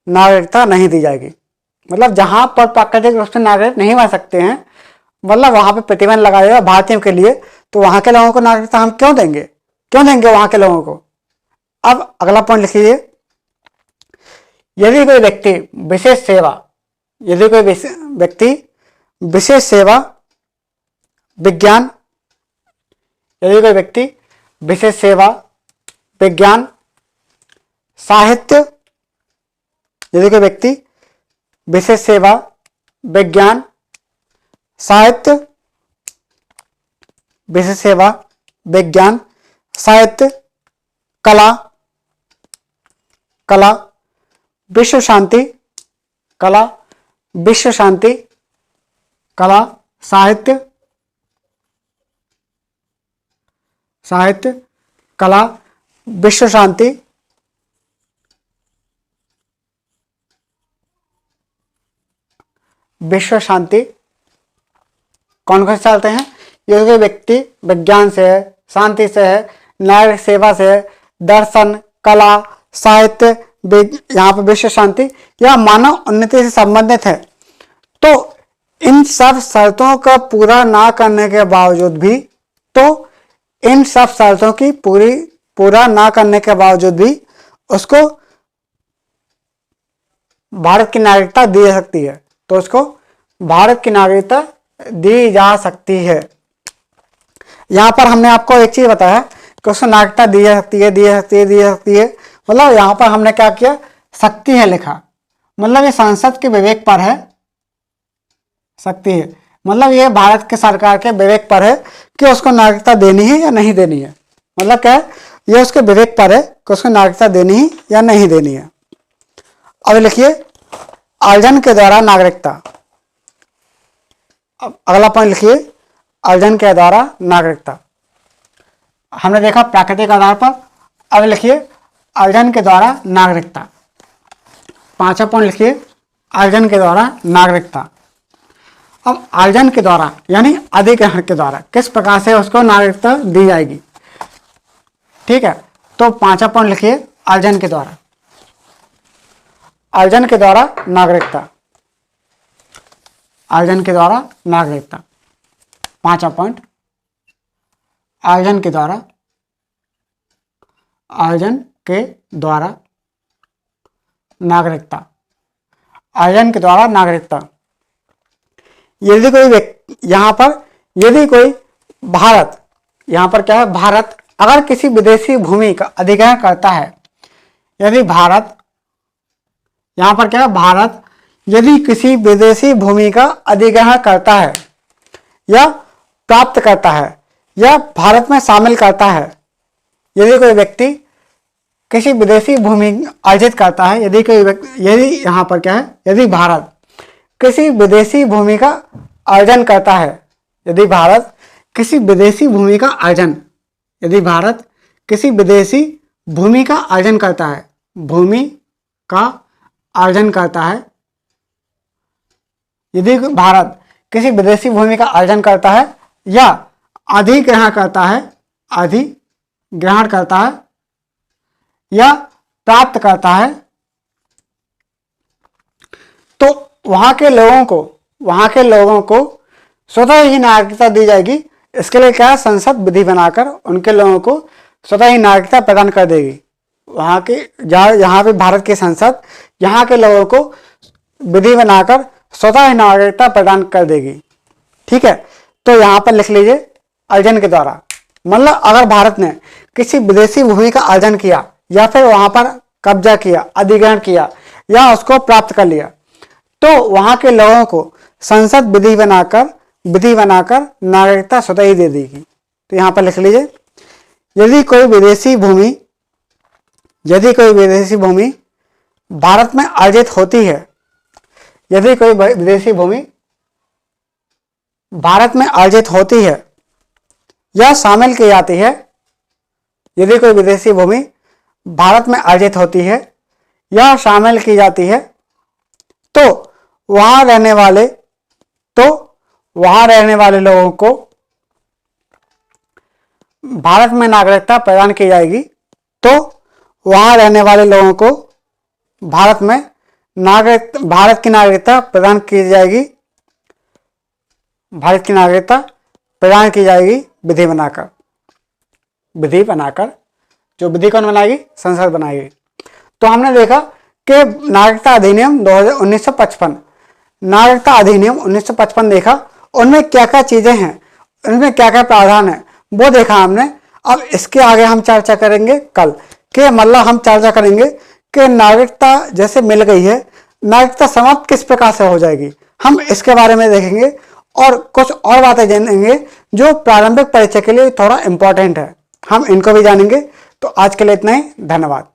नागरिकता नहीं दी जाएगी। मतलब जहां पर प्राकृतिक रूप से नागरिक नहीं बन सकते हैं, मतलब वहां पे प्रतिबंध लगाया जाएगा भारतीयों के लिए, तो वहां के लोगों को नागरिकता हम क्यों देंगे, क्यों देंगे वहां के लोगों को। अब अगला पॉइंट लिख लीजिए, यदि कोई व्यक्ति विशेष सेवा, यदि कोई व्यक्ति विशेष सेवा, विज्ञान, यदि कोई व्यक्ति विशेष सेवा, विज्ञान, साहित्य, यदि कोई व्यक्ति विशेष सेवा, विज्ञान, साहित्य, विशेष सेवा, विज्ञान, साहित्य, कला, कला, विश्व शांति, कला, विश्व शांति, कला, साहित्य, साहित्य, कला, विश्व शांति, विश्व शांति, कौन कौन से चलते हैं, ये व्यक्ति विज्ञान से है, शांति से है, नागरिक सेवा से है, दर्शन, कला, साहित्य, यहाँ पर विश्व शांति या मानव उन्नति से संबंधित है। तो इन सब शर्तों का पूरा ना करने के बावजूद भी, तो इन सब शर्तों की पूरा ना करने के बावजूद भी उसको भारत की नागरिकता दी जा सकती है। तो उसको भारत की नागरिकता दी जा सकती है। यहां पर हमने आपको एक चीज बताया कि उसको नागरिकता दी जा सकती है, दी जा सकती है, दी जा सकती है। मतलब यहां पर हमने क्या किया, शक्ति है लिखा, मतलब ये संसद के विवेक पर है, शक्ति है, मतलब ये भारत के सरकार के विवेक पर है कि उसको नागरिकता देनी है या नहीं देनी है। मतलब क्या है, ये उसके विवेक पर है कि उसको नागरिकता देनी है या नहीं देनी है। अब लिखिए, अर्जन के द्वारा नागरिकता। अब अगला पॉइंट लिखिए, अर्जन के द्वारा नागरिकता। हमने देखा प्राकृतिक आधार पर, अब लिखिए अर्जन के द्वारा नागरिकता। पांचवा पॉइंट लिखिए, अर्जन के द्वारा नागरिकता। अब अर्जन के द्वारा यानी अधिग्रहण के द्वारा किस प्रकार से उसको नागरिकता दी जाएगी। ठीक है, तो पांचवा पॉइंट लिखिए, अर्जन के द्वारा, अर्जन के द्वारा नागरिकता, अर्जन के द्वारा नागरिकता। पांचवा पॉइंट, अर्जन के द्वारा, अर्जन के द्वारा नागरिकता, अर्जन के द्वारा नागरिकता। यदि कोई व्यक्ति, यहां पर यदि कोई भारत, यहां पर क्या है, भारत अगर किसी विदेशी भूमि का अधिग्रहण करता है, यदि भारत, यहां पर क्या है, भारत यदि किसी विदेशी भूमि का अधिग्रहण करता है या प्राप्त करता है या भारत में शामिल करता है, यदि कोई व्यक्ति किसी विदेशी भूमि अर्जित करता है, यदि कोई व्यक्ति, यदि यहाँ पर क्या है, यदि भारत किसी विदेशी भूमि का अर्जन करता है, यदि भारत किसी विदेशी भूमि का अर्जन, यदि भारत किसी विदेशी भूमि का अर्जन करता है, भूमि का अर्जन करता है, यदि भारत किसी विदेशी भूमि का अर्जन करता है या अधिग्रहण करता है, अधिग्रहण करता है या प्राप्त करता है, तो वहां के लोगों को स्वतः ही नागरिकता दी जाएगी। इसके लिए क्या, संसद विधि बनाकर उनके लोगों को स्वतः ही नागरिकता प्रदान कर देगी। वहां के यहाँ पे भारत की संसद यहाँ के लोगों को विधि बनाकर स्वतः ही नागरिकता प्रदान कर देगी। ठीक है, तो यहाँ पर लिख लीजिए, अर्जन के द्वारा, मतलब अगर भारत ने किसी विदेशी भूमि का अर्जन किया या फिर वहां पर कब्जा किया, अधिग्रहण किया या उसको प्राप्त कर लिया, तो वहां के लोगों को संसद विधि बनाकर नागरिकता स्वतः ही दे देगी। तो यहां पर लिख लीजिए, यदि कोई विदेशी भूमि भारत में अर्जित होती है, यदि कोई विदेशी भूमि भारत में अर्जित होती है या शामिल की जाती है, यदि कोई विदेशी भूमि भारत में अर्जित होती है या शामिल की जाती है, तो वहां रहने वाले लोगों को भारत में नागरिकता प्रदान की जाएगी। तो वहाँ रहने वाले लोगों को भारत की नागरिकता प्रदान की जाएगी। भारत की नागरिकता प्रदान की जाएगी विधि बनाकर। जो विधि कौन बनाएगी? संसद बनाएगी। तो हमने देखा कि नागरिकता अधिनियम 1955, नागरिकता अधिनियम 1955 देखा, उनमें क्या क्या चीजें हैं, उनमें क्या क्या प्रावधान है, वो देखा हमने। अब इसके आगे हम चर्चा करेंगे कल, कि मतलब हम चर्चा करेंगे कि नागरिकता जैसे मिल गई है, नागरिकता समाप्त किस प्रकार से हो जाएगी, हम इसके बारे में देखेंगे और कुछ और बातें जानेंगे जो प्रारंभिक परीक्षा के लिए थोड़ा इंपॉर्टेंट है, हम इनको भी जानेंगे। तो आज के लिए इतना ही, धन्यवाद।